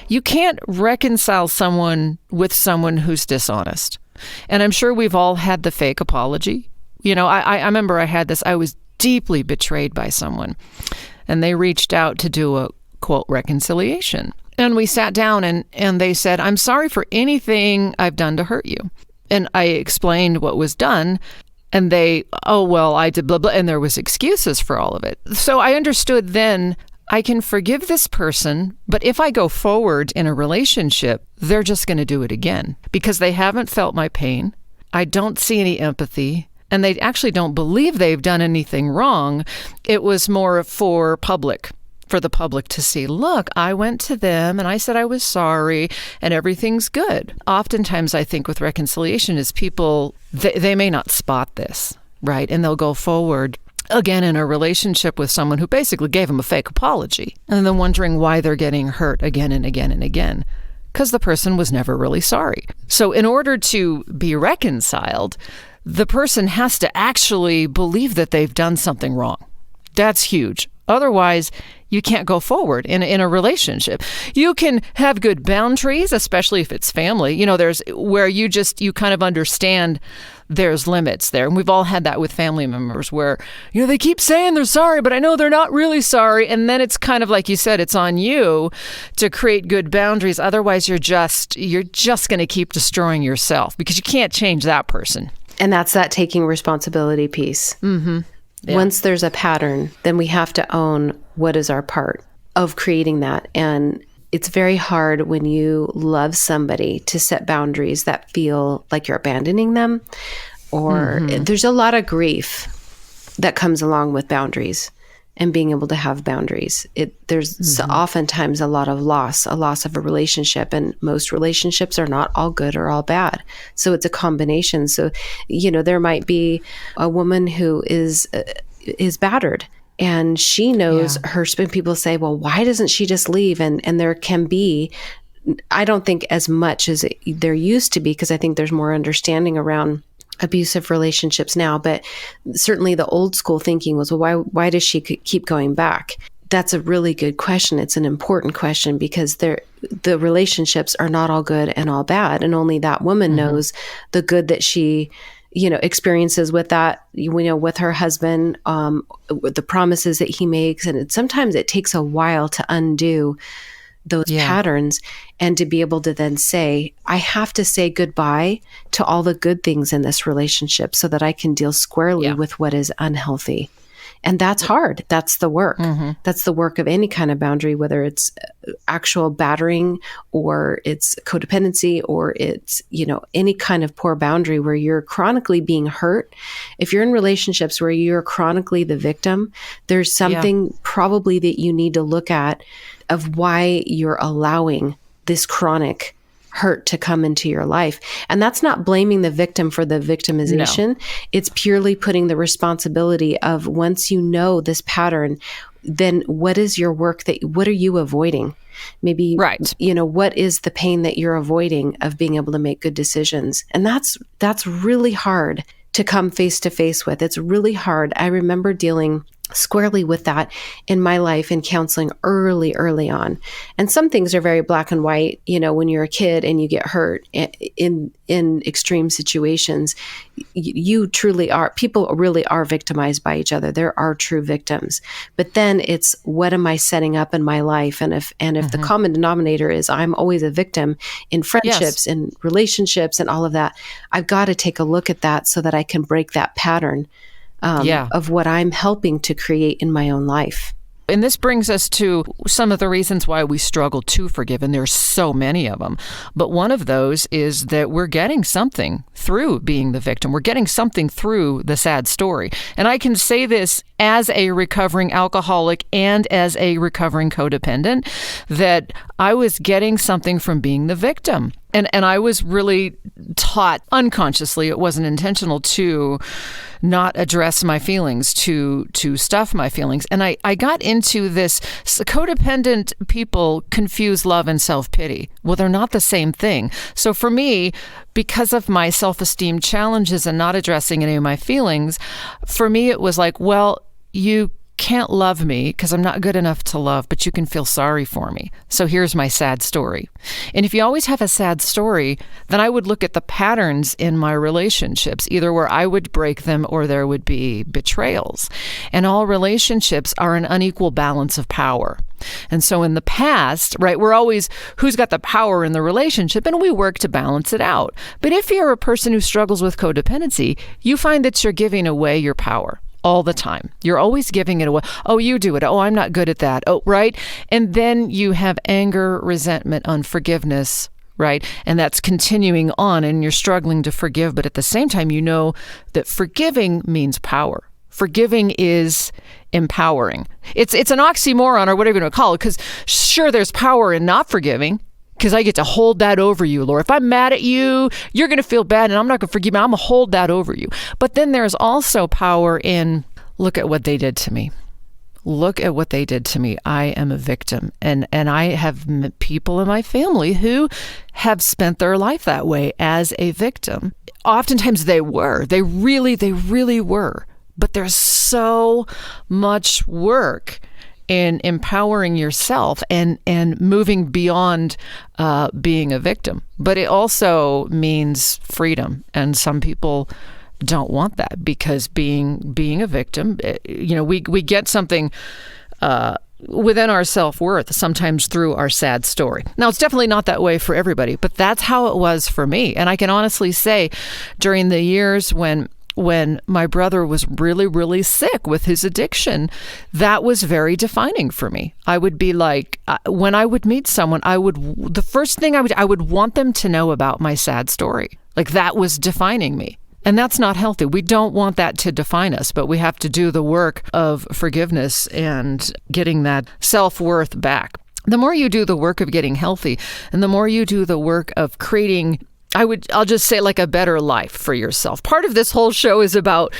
You can't reconcile someone with someone who's dishonest. And I'm sure we've all had the fake apology. I remember I had this, I was deeply betrayed by someone, and they reached out to do a, quote, reconciliation. And we sat down and they said, I'm sorry for anything I've done to hurt you. And I explained what was done, and they, I did blah, blah, and there was excuses for all of it. So I understood then, I can forgive this person, but if I go forward in a relationship, they're just going to do it again because they haven't felt my pain. I don't see any empathy. And they actually don't believe they've done anything wrong. It was more for the public to see, look, I went to them and I said I was sorry and everything's good. Oftentimes, I think with reconciliation is people, they may not spot this, right? And they'll go forward again in a relationship with someone who basically gave them a fake apology. And then wondering why they're getting hurt again and again and again. Because the person was never really sorry. So in order to be reconciled, the person has to actually believe that they've done something wrong. That's huge. Otherwise, you can't go forward in a relationship. You can have good boundaries, especially if it's family. There's where you kind of understand there's limits there. And we've all had that with family members where, they keep saying they're sorry, but I know they're not really sorry. And then it's kind of like you said, it's on you to create good boundaries. Otherwise, you're just going to keep destroying yourself because you can't change that person. And that's that taking responsibility piece. Mm-hmm. Yeah. Once there's a pattern, then we have to own what is our part of creating that. And it's very hard when you love somebody to set boundaries that feel like you're abandoning them, or there's a lot of grief that comes along with boundaries. and being able to have boundaries. There's oftentimes a lot of loss of a relationship, and most relationships are not all good or all bad. So it's a combination. So, there might be a woman who is battered, and she knows people say, well, why doesn't she just leave? And there can be, I don't think as much as there used to be, because I think there's more understanding around abusive relationships now, but certainly the old school thinking was, well, why does she keep going back? That's a really good question. It's an important question, because the relationships are not all good and all bad, and only that woman knows the good that she experiences with that, with her husband, with the promises that he makes. And sometimes it takes a while to undo those patterns, and to be able to then say, I have to say goodbye to all the good things in this relationship so that I can deal squarely with what is unhealthy. And that's hard. That's the work. That's the work of any kind of boundary, whether it's actual battering or it's codependency or it's, any kind of poor boundary where you're chronically being hurt. If you're in relationships where you're chronically the victim, there's something probably that you need to look at of why you're allowing this chronic hurt to come into your life. And that's not blaming the victim for the victimization. No. It's purely putting the responsibility of, once you know this pattern, then what is your work what are you avoiding? Maybe, what is the pain that you're avoiding of being able to make good decisions? And that's really hard to come face to face with. It's really hard. I remember dealing squarely with that in my life in counseling early on. And some things are very black and white, when you're a kid and you get hurt in extreme situations, you truly are, people really are victimized by each other. There are true victims. But then it's, what am I setting up in my life? And if the common denominator is I'm always a victim in friendships and relationships and all of that, I've got to take a look at that so that I can break that pattern of what I'm helping to create in my own life. And this brings us to some of the reasons why we struggle to forgive, and there's so many of them. But one of those is that we're getting something through being the victim. We're getting something through the sad story. And I can say this as a recovering alcoholic and as a recovering codependent, that I was getting something from being the victim. And I was really taught unconsciously, it wasn't intentional, to not address my feelings, to stuff my feelings. And I got into this. Codependent people confuse love and self-pity. Well, they're not the same thing. So for me, because of my self-esteem challenges and not addressing any of my feelings, for me it was like, well, you can't love me because I'm not good enough to love, but you can feel sorry for me. So here's my sad story. And if you always have a sad story, then I would look at the patterns in my relationships, either where I would break them or there would be betrayals. And all relationships are an unequal balance of power. And so in the past, we're always, who's got the power in the relationship, and we work to balance it out. But if you're a person who struggles with codependency, you find that you're giving away your power all the time. You're always giving it away. Oh, you do it. Oh, I'm not good at that. Oh, right. And then you have anger, resentment, unforgiveness, right? And that's continuing on, and you're struggling to forgive. But at the same time, you know that forgiving means power. Forgiving is empowering. It's an oxymoron, or whatever you want to call it, because sure, there's power in not forgiving, because I get to hold that over you, Lord. If I'm mad at you, you're going to feel bad, and I'm not going to forgive you. I'm going to hold that over you. But then there's also power in, look at what they did to me. Look at what they did to me. I am a victim. And I have people in my family who have spent their life that way, as a victim. Oftentimes they were. They really were. But there's so much work in empowering yourself and moving beyond being a victim. But it also means freedom. And some people don't want that, because being a victim, we get something within our self-worth, sometimes through our sad story. Now, it's definitely not that way for everybody, but that's how it was for me. And I can honestly say, during the years when my brother was really, really sick with his addiction, that was very defining for me. I would be like, when I would meet someone, the first thing I would want them to know about my sad story. Like, that was defining me. And that's not healthy. We don't want that to define us, but we have to do the work of forgiveness and getting that self-worth back. The more you do the work of getting healthy, and the more you do the work of creating, I'll just say, like, a better life for yourself. Part of this whole show is about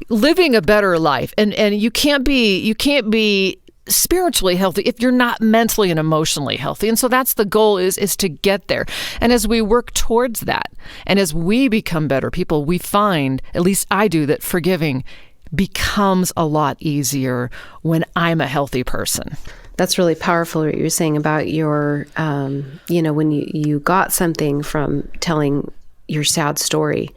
living a better life. And you can't be spiritually healthy if you're not mentally and emotionally healthy. And so that's the goal, is to get there. And as we work towards that, and as we become better people, we find, at least I do, that forgiving becomes a lot easier when I'm a healthy person. That's really powerful what you're saying about your, when you got something from telling your sad story.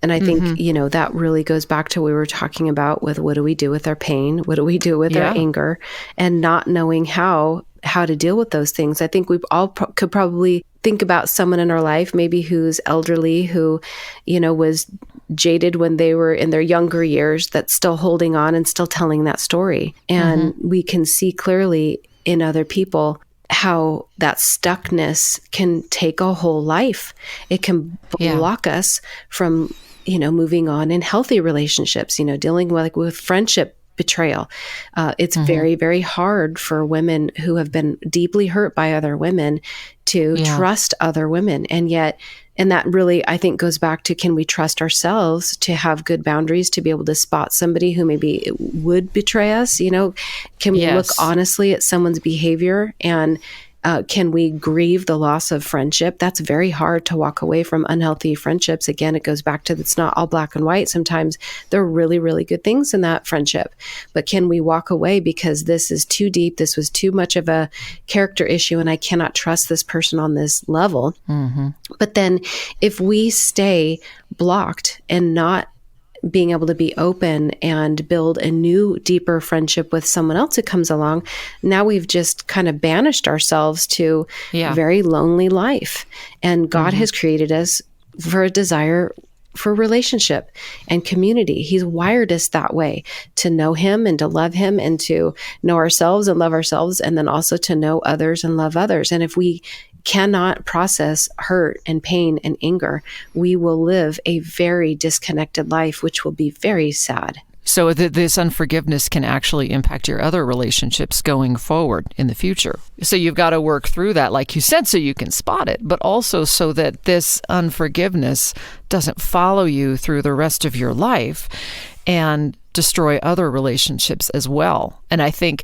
And I think, that really goes back to what we were talking about with what do we do with our pain? What do we do with our anger? And not knowing how to deal with those things. I think we've all could probably think about someone in our life, maybe who's elderly, who, was jaded when they were in their younger years, that's still holding on and still telling that story. And we can see clearly in other people how that stuckness can take a whole life. It can block us from, moving on in healthy relationships, dealing with friendship betrayal. It's very, very hard for women who have been deeply hurt by other women to trust other women. And that really, I think, goes back to, can we trust ourselves to have good boundaries, to be able to spot somebody who maybe would betray us? Can we look honestly at someone's behavior, and can we grieve the loss of friendship? That's very hard to walk away from unhealthy friendships. Again, it goes back to, it's not all black and white. Sometimes there are really, really good things in that friendship. But can we walk away because this is too deep, this was too much of a character issue, and I cannot trust this person on this level? But then if we stay blocked and not being able to be open and build a new, deeper friendship with someone else who comes along, now we've just kind of banished ourselves to a very lonely life. And God has created us for a desire for relationship and community. He's wired us that way, to know him and to love him, and to know ourselves and love ourselves, and then also to know others and love others. And if we cannot process hurt and pain and anger, we will live a very disconnected life, which will be very sad. So this unforgiveness can actually impact your other relationships going forward in the future. So you've got to work through that, like you said, so you can spot it, but also so that this unforgiveness doesn't follow you through the rest of your life and destroy other relationships as well. And I think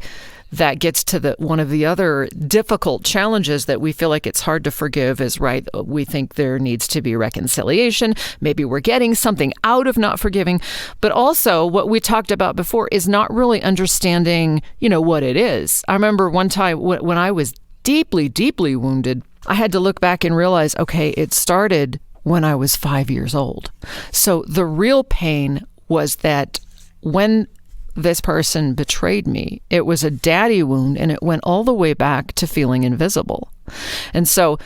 that gets to one of the other difficult challenges that we feel like it's hard to forgive is, right, we think there needs to be reconciliation. Maybe we're getting something out of not forgiving. But also what we talked about before is not really understanding, what it is. I remember one time when I was deeply, deeply wounded, I had to look back and realize, okay, it started when I was 5 years old. So the real pain was that when this person betrayed me, it was a daddy wound, and it went all the way back to feeling invisible. And so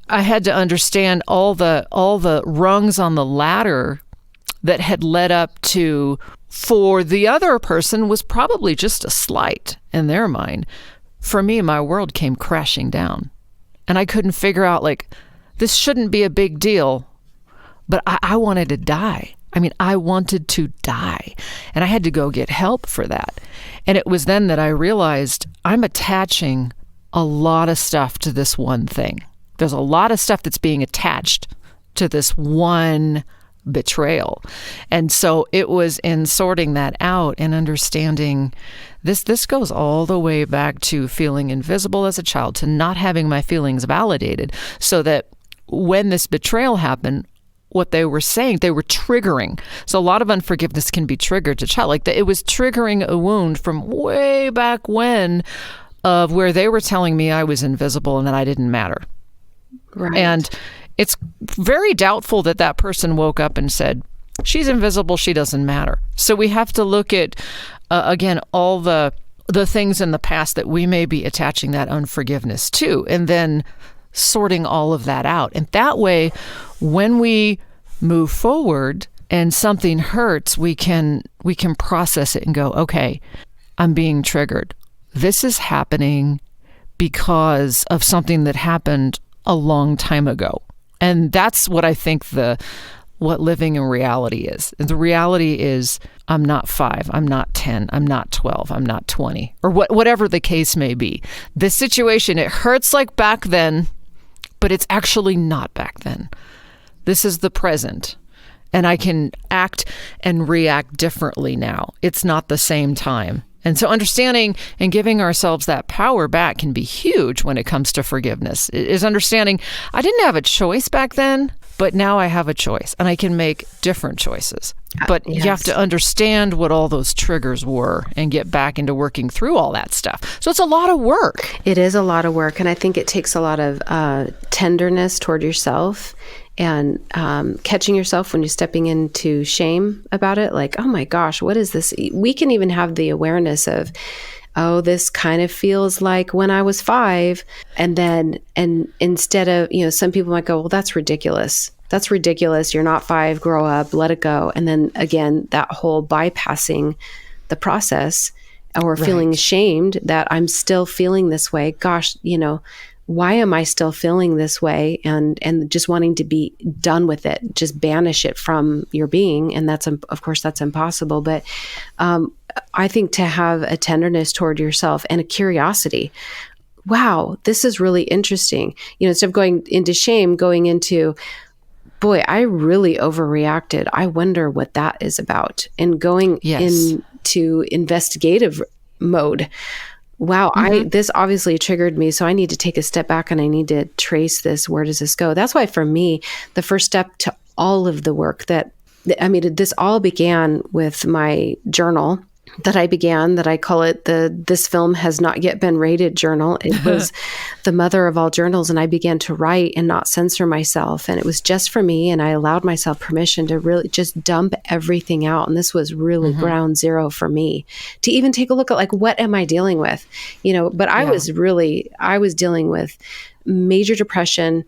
I had to understand all the rungs on the ladder that had led up to, for the other person, was probably just a slight in their mind. For me, my world came crashing down, and I couldn't figure out, this shouldn't be a big deal, but I wanted to die. I wanted to die, and I had to go get help for that. And it was then that I realized I'm attaching a lot of stuff to this one thing. There's a lot of stuff that's being attached to this one betrayal. And so it was in sorting that out and understanding this goes all the way back to feeling invisible as a child, to not having my feelings validated, so that when this betrayal happened, what they were saying, they were triggering. So a lot of unforgiveness can be triggered to child. It was triggering a wound from way back when, of where they were telling me I was invisible and that I didn't matter. Right. And it's very doubtful that that person woke up and said, she's invisible, she doesn't matter. So we have to look at, again, all the things in the past that we may be attaching that unforgiveness to, and then sorting all of that out. And that way, when we move forward and something hurts, we can process it and go, okay, I'm being triggered. This is happening because of something that happened a long time ago. And that's what I think the what living in reality is. And the reality is I'm not 5, I'm not 10, I'm not 12, I'm not 20, or whatever the case may be. This situation, it hurts like back then, but it's actually not back then. This is the present. And I can act and react differently now. It's not the same time. And so understanding and giving ourselves that power back can be huge when it comes to forgiveness. It is understanding I didn't have a choice back then, but now I have a choice and I can make different choices. But Yes. You have to understand what all those triggers were and get back into working through all that stuff. So it's a lot of work. It is a lot of work. And I think it takes a lot of tenderness toward yourself and catching yourself when you're stepping into shame about it. Like, oh my gosh, what is this? We can even have the awareness of, oh, this kind of feels like when I was 5. And instead of, some people might go, well, that's ridiculous. That's ridiculous. You're not 5, grow up, let it go. And then again, that whole bypassing the process or feeling ashamed that I'm still feeling this way. Gosh, why am I still feeling this way? And just wanting to be done with it, just banish it from your being. And that's, of course, that's impossible. But I think to have a tenderness toward yourself and a curiosity. Wow, this is really interesting. Instead of going into shame, going into, boy, I really overreacted. I wonder what that is about. And going into investigative mode. Wow, this obviously triggered me. So I need to take a step back and I need to trace this. Where does this go? That's why for me, the first step to all of the work this all began with my journal that I call it This Film Has Not Yet Been Rated journal. It was the mother of all journals. And I began to write and not censor myself. And it was just for me. And I allowed myself permission to really just dump everything out. And this was really ground zero for me to even take a look at like, what am I dealing with? But I was dealing with major depression,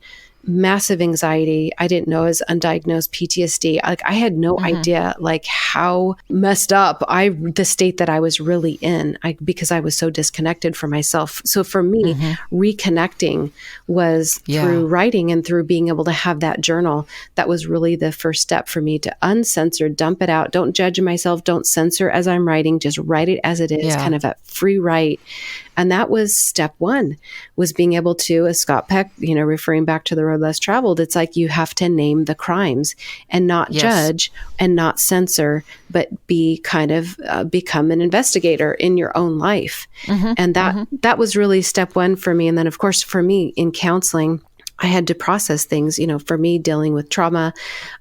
massive anxiety. I didn't know it was undiagnosed PTSD. Like I had no idea like how messed up the state that I was really in because I was so disconnected from myself. So for me, reconnecting was through writing and through being able to have that journal. That was really the first step for me to uncensor, dump it out. Don't judge myself. Don't censor as I'm writing. Just write it as it is, kind of a free write. And that was step one, was being able to, as Scott Peck, referring back to The Road Less Traveled, it's like you have to name the crimes and not judge and not censor, but be kind of become an investigator in your own life. And that was really step one for me. And then, of course, for me in counseling, I had to process things, for me dealing with trauma.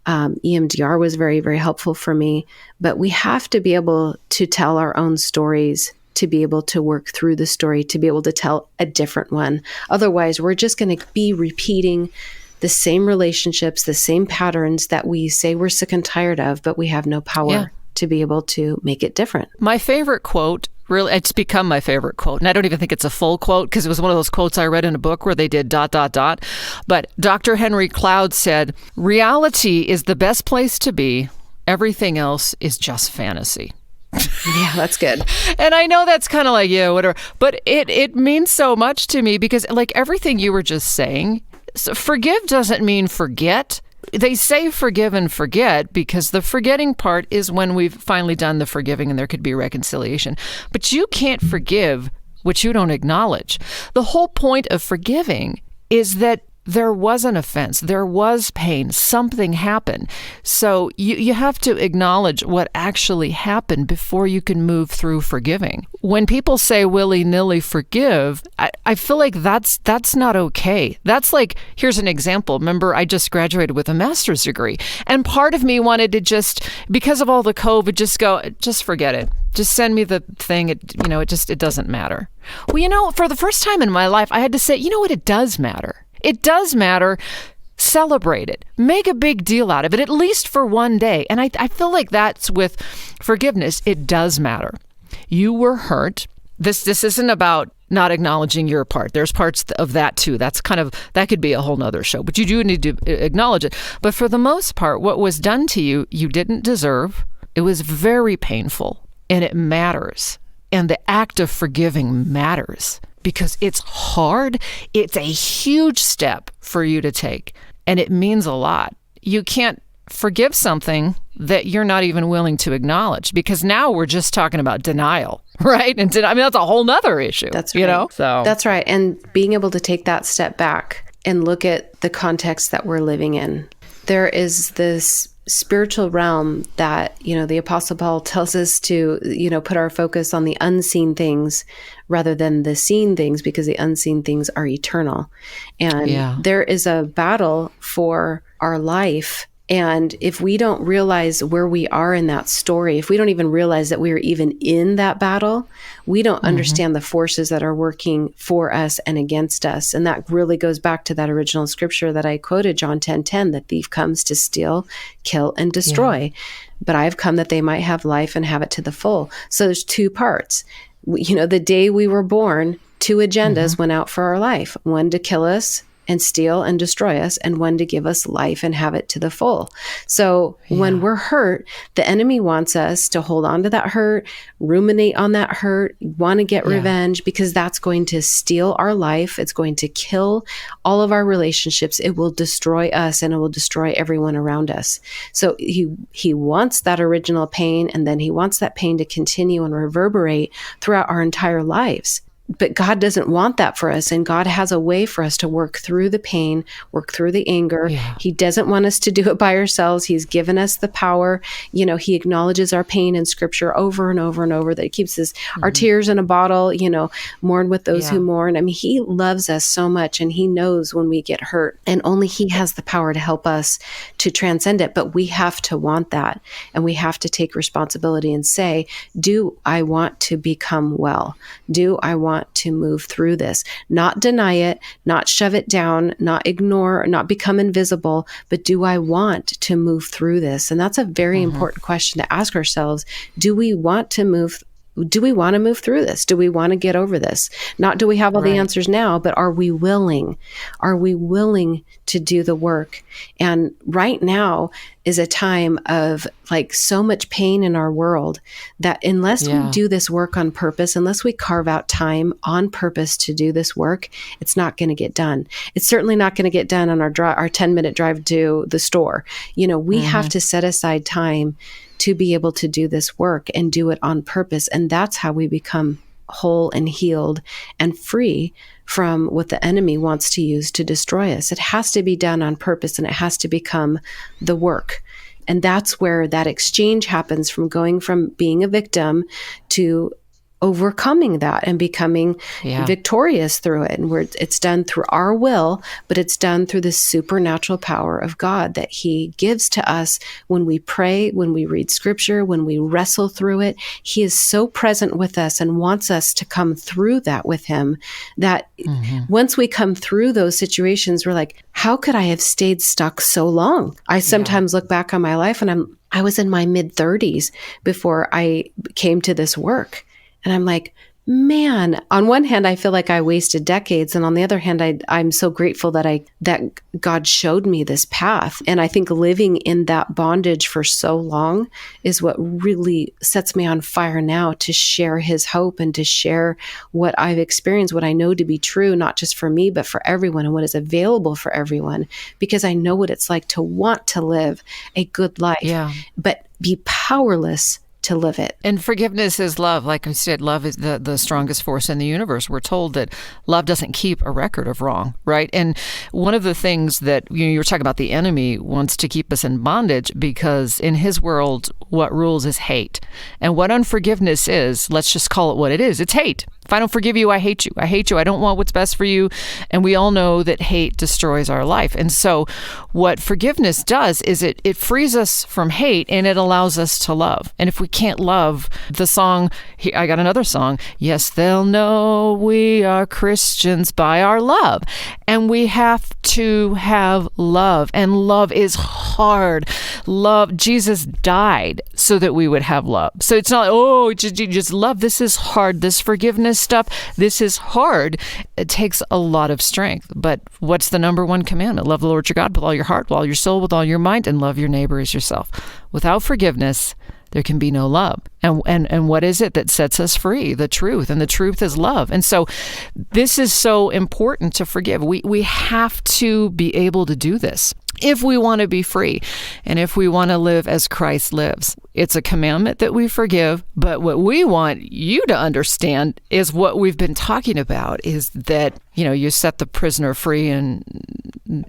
EMDR was very, very helpful for me. But we have to be able to tell our own stories, to be able to work through the story, to be able to tell a different one. Otherwise, we're just going to be repeating the same relationships, the same patterns that we say we're sick and tired of, but we have no power to be able to make it different. My favorite quote, really, it's become my favorite quote. And I don't even think it's a full quote because it was one of those quotes I read in a book where they did ... But Dr. Henry Cloud said, "Reality is the best place to be. Everything else is just fantasy." Yeah, that's good. And I know that's kind of like, whatever. But it means so much to me because like everything you were just saying, so forgive doesn't mean forget. They say forgive and forget because the forgetting part is when we've finally done the forgiving and there could be reconciliation. But you can't forgive what you don't acknowledge. The whole point of forgiving is that there was an offense, there was pain, something happened. So you have to acknowledge what actually happened before you can move through forgiving. When people say willy-nilly forgive, I feel like that's not okay. That's like, here's an example. Remember, I just graduated with a master's degree. And part of me wanted to just, because of all the COVID, just forget it. Just send me the thing. It doesn't matter. Well, for the first time in my life, I had to say, what? It does matter. It does matter. Celebrate it. Make a big deal out of it, at least for one day. And I feel like that's with forgiveness. It does matter. You were hurt. This isn't about not acknowledging your part. There's parts of that too. That could be a whole nother show, but you do need to acknowledge it. But for the most part, what was done to you, you didn't deserve. It was very painful and it matters. And the act of forgiving matters. Because it's hard. It's a huge step for you to take. And it means a lot. You can't forgive something that you're not even willing to acknowledge, because now we're just talking about denial, right? And that's a whole nother issue. That's right. So that's right. And being able to take that step back and look at the context that we're living in. There is this spiritual realm that, the Apostle Paul tells us to, put our focus on the unseen things rather than the seen things, because the unseen things are eternal. And there is a battle for our life. And if we don't realize where we are in that story, if we don't even realize that we are even in that battle, we don't understand the forces that are working for us and against us. And that really goes back to that original scripture that I quoted, John 10:10, the thief comes to steal, kill, and destroy. But I've come that they might have life and have it to the full. So there's two parts. The day we were born, two agendas went out for our life. One to kill us and steal and destroy us, and one to give us life and have it to the full. So when we're hurt, the enemy wants us to hold on to that hurt, ruminate on that hurt, want to get revenge, because that's going to steal our life. It's going to kill all of our relationships. It will destroy us, and it will destroy everyone around us. So he wants that original pain, and then he wants that pain to continue and reverberate throughout our entire lives. But God doesn't want that for us. And God has a way for us to work through the pain, work through the anger. He doesn't want us to do it by ourselves. He's given us the power. He acknowledges our pain in scripture over and over and over, that he keeps our tears in a bottle, mourn with those who mourn. I mean, he loves us so much, and he knows when we get hurt, and only he has the power to help us to transcend it. But we have to want that, and we have to take responsibility and say, do I want to become well? Do I want to move through this? Not deny it, not shove it down, not ignore, not become invisible, but do I want to move through this? And that's a very important question to ask ourselves. Do we want to move through this? Do we want to get over this? Not do we have all the answers now, but are we willing? Are we willing to do the work? And right now is a time of so much pain in our world that unless we do this work on purpose, unless we carve out time on purpose to do this work, it's not going to get done. It's certainly not going to get done on our 10-minute drive to the store. We have to set aside time to be able to do this work and do it on purpose. And that's how we become whole and healed and free from what the enemy wants to use to destroy us. It has to be done on purpose, and it has to become the work. And that's where that exchange happens, from going from being a victim to overcoming that and becoming victorious through it. And it's done through our will, but it's done through the supernatural power of God that he gives to us when we pray, when we read scripture, when we wrestle through it. He is so present with us and wants us to come through that with him, that once we come through those situations, we're like, how could I have stayed stuck so long? I sometimes look back on my life, and I was in my mid-30s before I came to this work. And I'm like, man, on one hand, I feel like I wasted decades. And on the other hand, I'm so grateful that God showed me this path. And I think living in that bondage for so long is what really sets me on fire now to share his hope and to share what I've experienced, what I know to be true, not just for me, but for everyone, and what is available for everyone, because I know what it's like to want to live a good life, but be powerless to live it. And forgiveness is love. Like I said, love is the strongest force in the universe. We're told that love doesn't keep a record of wrong, right? And one of the things that you were talking about, the enemy wants to keep us in bondage, because in his world, what rules is hate. And what unforgiveness is, let's just call it what it is. It's hate. If I don't forgive you, I hate you. I hate you. I don't want what's best for you. And we all know that hate destroys our life. And so what forgiveness does is it frees us from hate, and it allows us to love. And if we can't love, the song, I got another song, yes, they'll know we are Christians by our love. And we have to have love. And love is hard. Love, Jesus died so that we would have love. So it's not, just love. This is hard. This forgiveness stuff, this is hard. It takes a lot of strength. But what's the number one commandment? Love the Lord your God with all your heart, with all your soul, with all your mind, and love your neighbor as yourself. Without forgiveness, there can be no love. And what is it that sets us free? The truth. And the truth is love. And so this is so important to forgive. We have to be able to do this. if we want to be free and if we want to live as Christ lives. It's a commandment that we forgive, but what we want you to understand is what we've been talking about, is that, you set the prisoner free and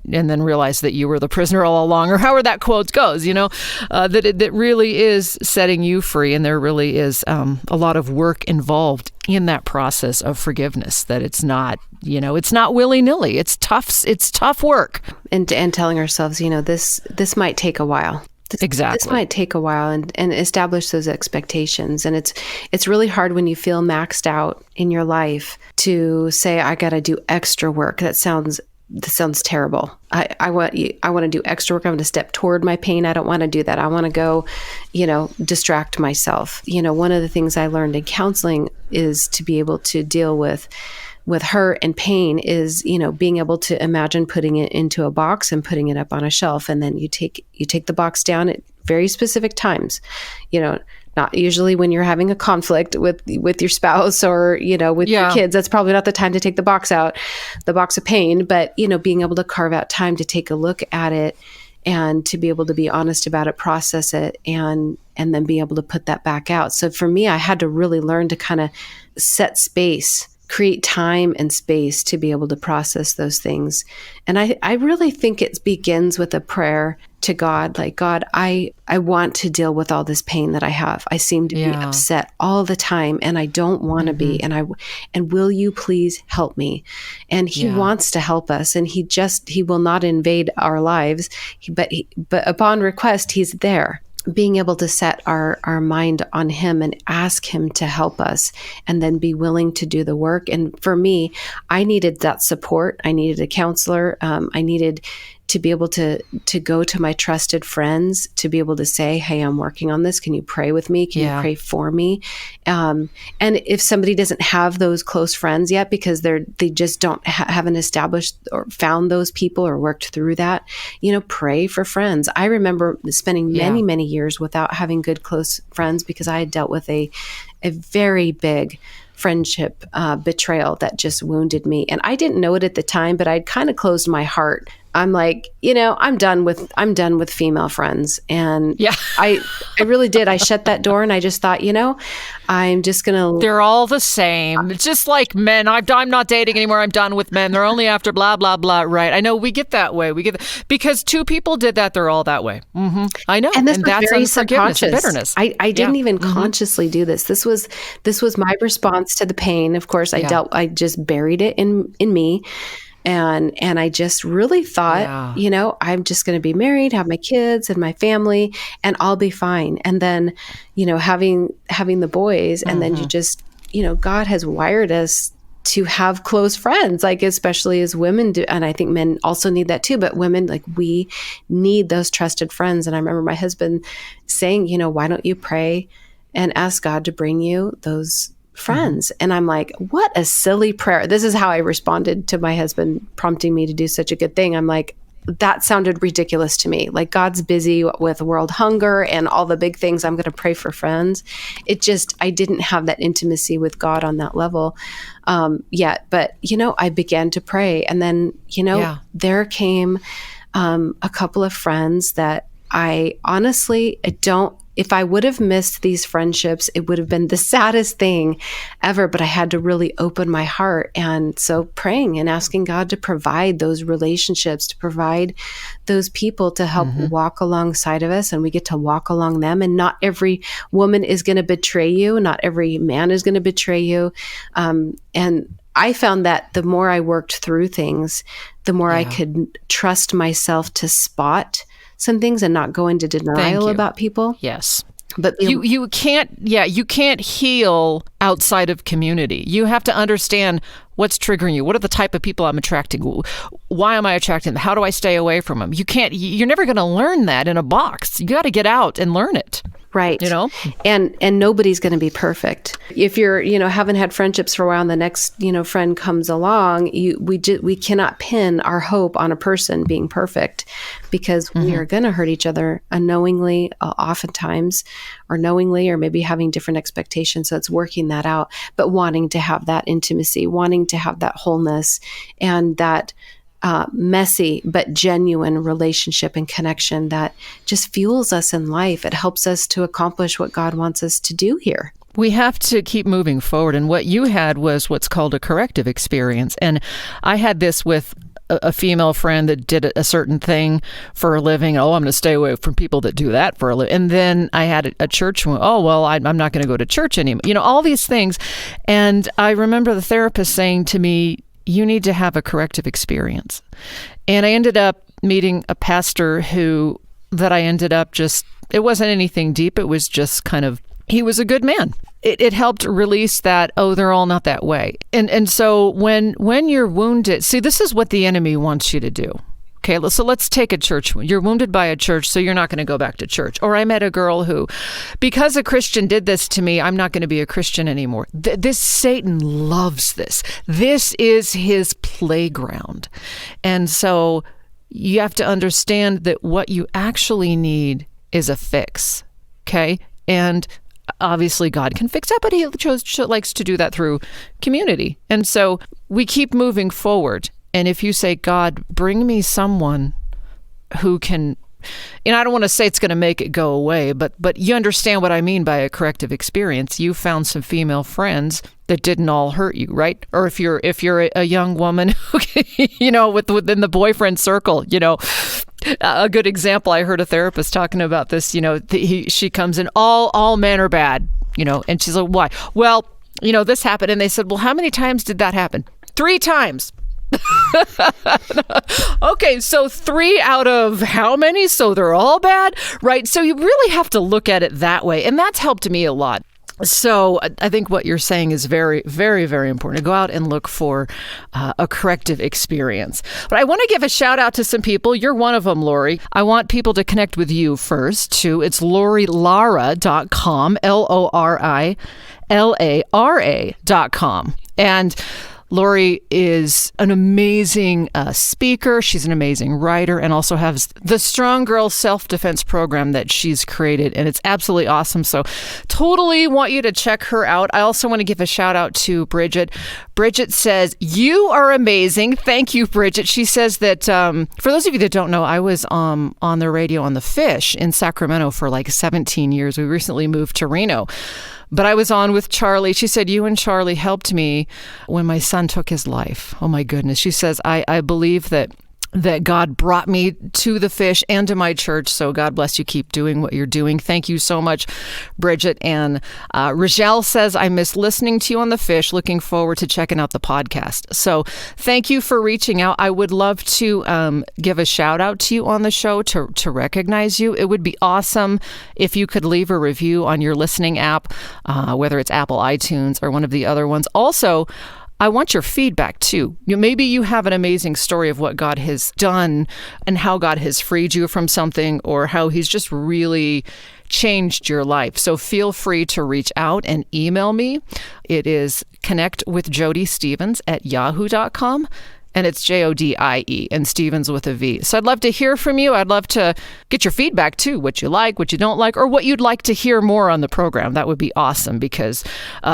then realize that you were the prisoner all along, or however that quote goes, that it really is setting you free. And there really is a lot of work involved in that process of forgiveness, that it's not, it's not willy-nilly. It's tough work. And telling ourselves, this might take a while. Exactly. This might take a while, and establish those expectations. And it's really hard when you feel maxed out in your life to say, I got to do extra work. That sounds terrible. I want to do extra work. I'm going to step toward my pain. I don't want to do that. I want to go, distract myself. One of the things I learned in counseling is to be able to deal with hurt and pain is, being able to imagine putting it into a box and putting it up on a shelf. And then you take the box down at very specific times, not usually when you're having a conflict with your spouse or, with your kids. That's probably not the time to take the box out, the box of pain, but, being able to carve out time to take a look at it and to be able to be honest about it, process it, and then be able to put that back out. So for me, I had to really learn to kind of set space, create time and space to be able to process those things. And I really think it begins with a prayer to God, like, God, I want to deal with all this pain that I have. I seem to be upset all the time, and I don't want to be. And will you please help me? And he wants to help us, and he will not invade our lives, but upon request, he's there. Being able to set our mind on him and ask him to help us, and then be willing to do the work. And for me, I needed that support. I needed a counselor. I needed to be able to go to my trusted friends, to be able to say, hey, I'm working on this. Can you pray with me? Can you pray for me? And if somebody doesn't have those close friends yet, because they just haven't established or found those people or worked through that, pray for friends. I remember spending many, many years without having good, close friends because I had dealt with a very big friendship betrayal that just wounded me. And I didn't know it at the time, but I'd kind of closed my heart. I'm like, I'm done with female friends. And I really did. I shut that door and I just thought, I'm just going to. They're all the same. It's just like men. I'm not dating anymore. I'm done with men. They're only after blah, blah, blah. Right. I know we get that way. Because two people did that. They're all that way. Mm-hmm. I know. And this was that's very unforgiveness and bitterness. I didn't even consciously do this. This was my response to the pain. Of course, I just buried it in me. And I just really thought, I'm just going to be married, have my kids and my family, and I'll be fine. And then, having the boys, and then you just, God has wired us to have close friends, like especially as women do. And I think men also need that too, but women, like, we need those trusted friends. And I remember my husband saying, why don't you pray and ask God to bring you those friends? And I'm like, what a silly prayer. This is how I responded to my husband prompting me to do such a good thing. I'm like, that sounded ridiculous to me. Like, God's busy with world hunger and all the big things. I'm going to pray for friends. I didn't have that intimacy with God on that level yet. But, I began to pray. And then, there came a couple of friends that if I would have missed these friendships, it would have been the saddest thing ever, but I had to really open my heart. And so praying and asking God to provide those relationships, to provide those people to help walk alongside of us, and we get to walk along them. And not every woman is going to betray you. Not every man is going to betray you. And I found that the more I worked through things, the more I could trust myself to spot some things and not go into denial about people. Yes. But you can't heal outside of community. You have to understand what's triggering you. What are the type of people I'm attracting? Why am I attracting them? How do I stay away from them? You're never going to learn that in a box. You got to get out and learn it. Right. And nobody's going to be perfect. If you're, haven't had friendships for a while and the next, friend comes along, we cannot pin our hope on a person being perfect, because we are going to hurt each other unknowingly, oftentimes, or knowingly, or maybe having different expectations. So it's working that out, but wanting to have that intimacy, wanting to have that wholeness, and that messy but genuine relationship and connection that just fuels us in life. It helps us to accomplish what God wants us to do here. We have to keep moving forward. And what you had was what's called a corrective experience. And I had this with a female friend that did a certain thing for a living. Oh, I'm going to stay away from people that do that for a living. And then I had a church. Oh, well, I'm not going to go to church anymore. All these things. And I remember the therapist saying to me, you need to have a corrective experience. And I ended up meeting a pastor it wasn't anything deep. It was just he was a good man. It helped release that, they're all not that way. And so when you're wounded, see, this is what the enemy wants you to do. Okay, so let's take a church. You're wounded by a church, so you're not going to go back to church. Or I met a girl who, because a Christian did this to me, I'm not going to be a Christian anymore. This Satan loves this. This is his playground. And so you have to understand that what you actually need is a fix. Okay? And obviously God can fix that, but he likes to do that through community. And so we keep moving forward. And if you say, God, bring me someone who can, I don't want to say it's going to make it go away, but you understand what I mean by a corrective experience. You found some female friends that didn't all hurt you, right? Or if you're a young woman, within the boyfriend circle, a good example, I heard a therapist talking about this, she comes in, all men are bad, and she's like, why? Well, this happened. And they said, well, how many times did that happen? 3 times. Okay, so 3 out of how many? So they're all bad, right? So you really have to look at it that way. And that's helped me a lot. So I think what you're saying is very, very, very important to go out and look for a corrective experience. But I want to give a shout out to some people. You're one of them, Lori. I want people to connect with you first, too. It's LoriLara.com, LoriLara.com. And Lori is an amazing speaker. She's an amazing writer and also has the Strong Girl Self-Defense program that she's created. And it's absolutely awesome. So totally want you to check her out. I also want to give a shout out to Bridget. Bridget says, you are amazing. Thank you, Bridget. She says that for those of you that don't know, I was on the radio on The Fish in Sacramento for like 17 years. We recently moved to Reno. But I was on with Charlie. She said, you and Charlie helped me when my son took his life. Oh, my goodness. She says, I believe that God brought me to The Fish and to my church. So God bless you. Keep doing what you're doing. Thank you so much, Bridget. And Rachelle says, I miss listening to you on The Fish. Looking forward to checking out the podcast. So thank you for reaching out. I would love to give a shout out to you on the show to recognize you. It would be awesome if you could leave a review on your listening app, whether it's Apple iTunes or one of the other ones. Also, I want your feedback too. Maybe you have an amazing story of what God has done and how God has freed you from something or how he's just really changed your life. So feel free to reach out and email me. It is ConnectwithJodieStevens@yahoo.com. And it's Jodie and Stevens with a V. So I'd love to hear from you. I'd love to get your feedback too, what you like, what you don't like, or what you'd like to hear more on the program. That would be awesome because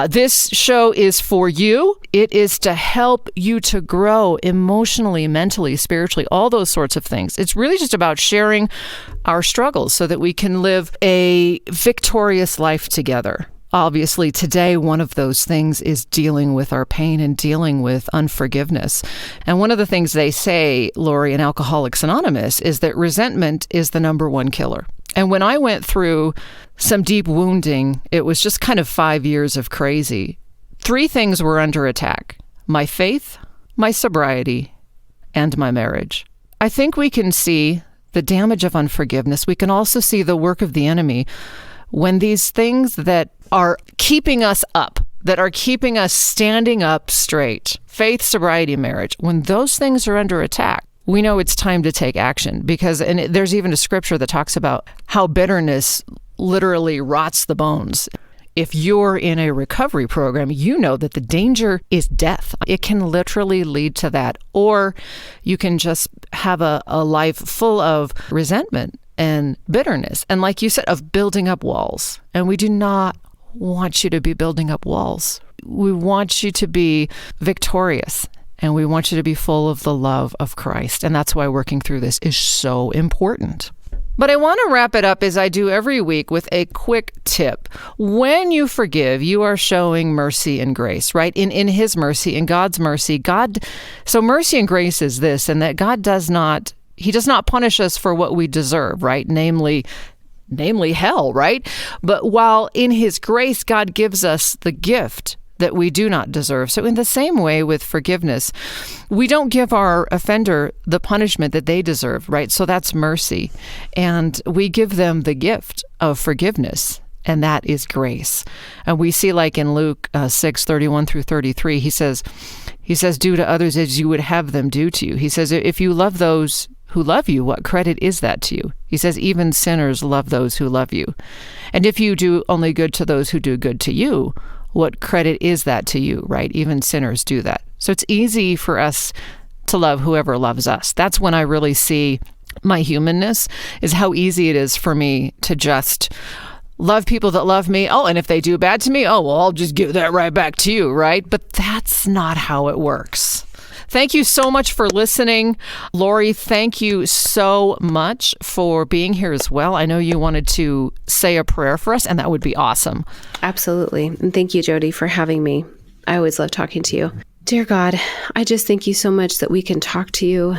this show is for you. It is to help you to grow emotionally, mentally, spiritually, all those sorts of things. It's really just about sharing our struggles so that we can live a victorious life together. Obviously, today, one of those things is dealing with our pain and dealing with unforgiveness. And one of the things they say, Lori, in Alcoholics Anonymous, is that resentment is the number one killer. And when I went through some deep wounding, it was just kind of 5 years of crazy. 3 things were under attack: my faith, my sobriety, and my marriage. I think we can see the damage of unforgiveness. We can also see the work of the enemy when these things that are keeping us up, that are keeping us standing up straight, faith, sobriety, marriage, when those things are under attack, we know it's time to take action because, and there's even a scripture that talks about how bitterness literally rots the bones. If you're in a recovery program, you know that the danger is death. It can literally lead to that. Or you can just have a life full of resentment and bitterness. And like you said, of building up walls. And we do not want you to be building up walls. We want you to be victorious And we want you to be full of the love of Christ. And that's why working through this is so important. But I want to wrap it up as I do every week with a quick tip. When you forgive, you are showing mercy and grace, right? In His mercy, in God's mercy. So mercy and grace is this, and that God does not punish us for what we deserve, right? Namely hell, right? But while in His grace, God gives us the gift that we do not deserve. So in the same way with forgiveness, we don't give our offender the punishment that they deserve, right? So that's mercy. And we give them the gift of forgiveness, and that is grace. And we see, like in Luke 6:31 through 33, he says, do to others as you would have them do to you. He says, if you love those who love you, what credit is that to you? He says, even sinners love those who love you. And if you do only good to those who do good to you, what credit is that to you, right? Even sinners do that. So it's easy for us to love whoever loves us. That's when I really see my humanness, is how easy it is for me to just love people that love me. Oh, and if they do bad to me, oh, well, I'll just give that right back to you, right? But that's not how it works. Thank you so much for listening. Lori, thank you so much for being here as well. I know you wanted to say a prayer for us, and that would be awesome. Absolutely. And thank you, Jodie, for having me. I always love talking to you. Dear God, I just thank you so much that we can talk to you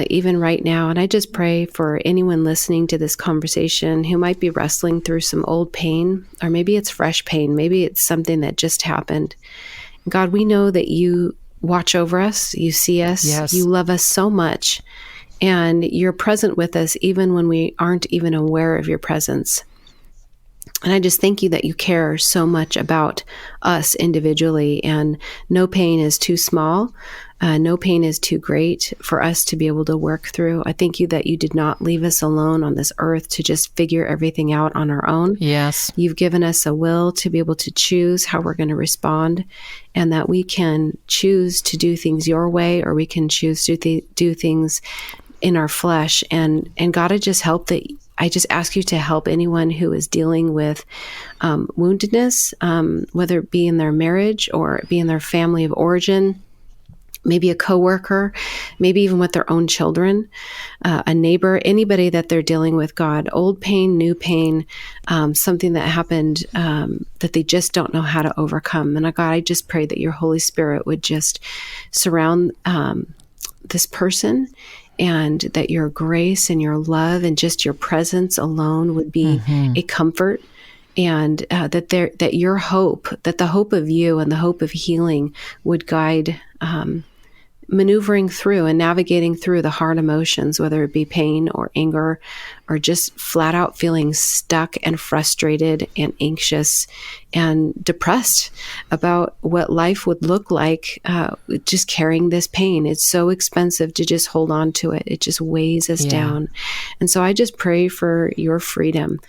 even right now. And I just pray for anyone listening to this conversation who might be wrestling through some old pain, or maybe it's fresh pain. Maybe it's something that just happened. God, we know that you watch over us, you see us, yes. You love us so much, and you're present with us even when we aren't even aware of your presence. And I just thank you that you care so much about us individually, and no pain is too small, no pain is too great for us to be able to work through. I thank you that you did not leave us alone on this earth to just figure everything out on our own. Yes. You've given us a will to be able to choose how we're going to respond, and that we can choose to do things your way, or we can choose to do things in our flesh. And God, I just ask you to help anyone who is dealing with woundedness, whether it be in their marriage or it be in their family of origin, maybe a coworker, maybe even with their own children, a neighbor, anybody that they're dealing with, God, old pain, new pain, something that happened that they just don't know how to overcome. And God, I just pray that your Holy Spirit would just surround this person, and that your grace and your love and just your presence alone would be a comfort, and that your hope, that the hope of you and the hope of healing would guide maneuvering through and navigating through the hard emotions, whether it be pain or anger, or just flat out feeling stuck and frustrated and anxious and depressed about what life would look like, just carrying this pain. It's so expensive to just hold on to it. It just weighs us down. And so I just pray for your freedom.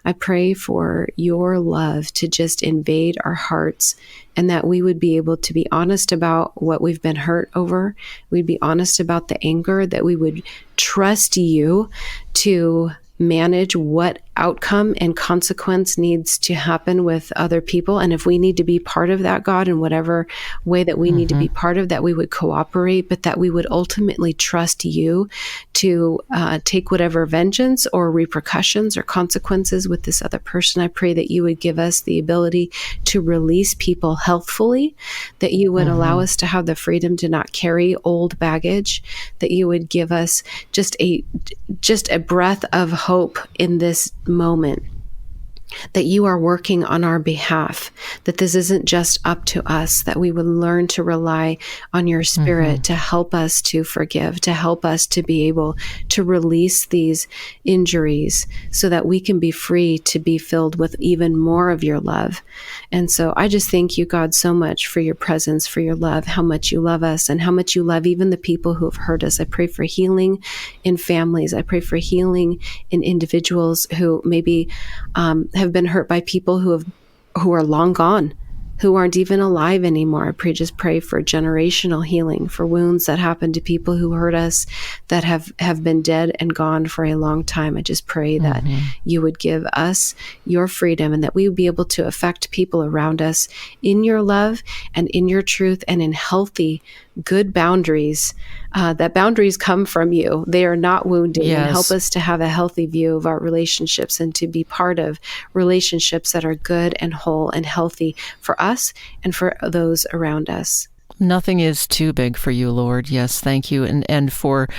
I pray for your love to just invade our hearts, and that we would be able to be honest about what we've been hurt over. We'd be honest about the anger, that we would trust you to manage what outcome and consequence needs to happen with other people. And if we need to be part of that, God, in whatever way that we need to be part of, that we would cooperate, but that we would ultimately trust you to take whatever vengeance or repercussions or consequences with this other person. I pray that you would give us the ability to release people healthfully, that you would allow us to have the freedom to not carry old baggage, that you would give us just a breath of hope in this moment, that you are working on our behalf, that this isn't just up to us, that we would learn to rely on your Spirit to help us to forgive, to help us to be able to release these injuries so that we can be free to be filled with even more of your love. And so I just thank you, God, so much for your presence, for your love, how much you love us and how much you love even the people who have hurt us. I pray for healing in families. I pray for healing in individuals who maybe have been hurt by people who are long gone, who aren't even alive anymore. I just pray for generational healing, for wounds that happened to people who hurt us that have been dead and gone for a long time. I just pray that you would give us your freedom and that we would be able to affect people around us in your love and in your truth and in healthy, good boundaries, that boundaries come from you. They are not wounding. Yes. And help us to have a healthy view of our relationships and to be part of relationships that are good and whole and healthy for us and for those around us. Nothing is too big for you, Lord. Yes, thank you. And for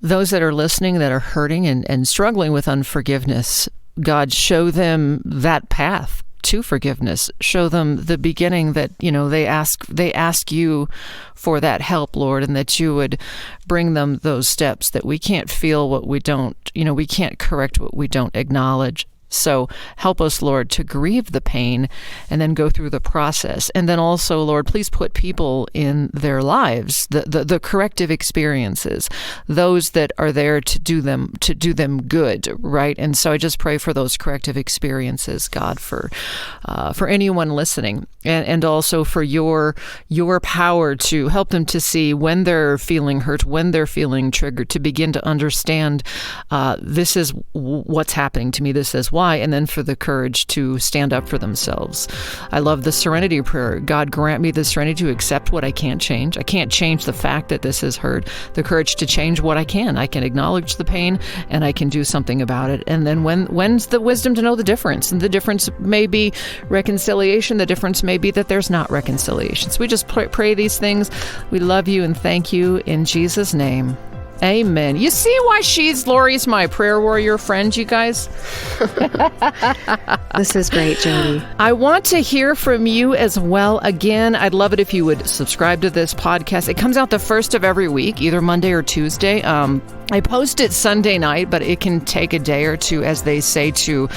those that are listening that are hurting and struggling with unforgiveness, God, show them that path to forgiveness. Show them the beginning that, they ask you for that help, Lord, and that you would bring them those steps, that we can't feel what we don't, we can't correct what we don't acknowledge. So help us, Lord, to grieve the pain and then go through the process. And then also, Lord, please put people in their lives, the corrective experiences, those that are there to do them good, right? And so I just pray for those corrective experiences, God, for anyone listening, and also for your power to help them to see when they're feeling hurt, when they're feeling triggered, to begin to understand this is what's happening to me, this is why, and then for the courage to stand up for themselves. I love the serenity prayer. God, grant me the serenity to accept what I can't change. I can't change the fact that this is hurt. The courage to change what I can. I can acknowledge the pain and I can do something about it. And then when's the wisdom to know the difference? And the difference may be reconciliation. The difference may be that there's not reconciliation. So we just pray these things. We love you and thank you in Jesus' name. Amen. You see why Lori's my prayer warrior friend, you guys? This is great, Jodie. I want to hear from you as well. Again, I'd love it if you would subscribe to this podcast. It comes out the first of every week, either Monday or Tuesday. I post it Sunday night, but it can take a day or two, as they say, to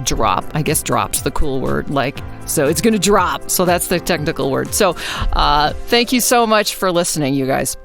drop. I guess drop's the cool word. So it's going to drop. So that's the technical word. So thank you so much for listening, you guys.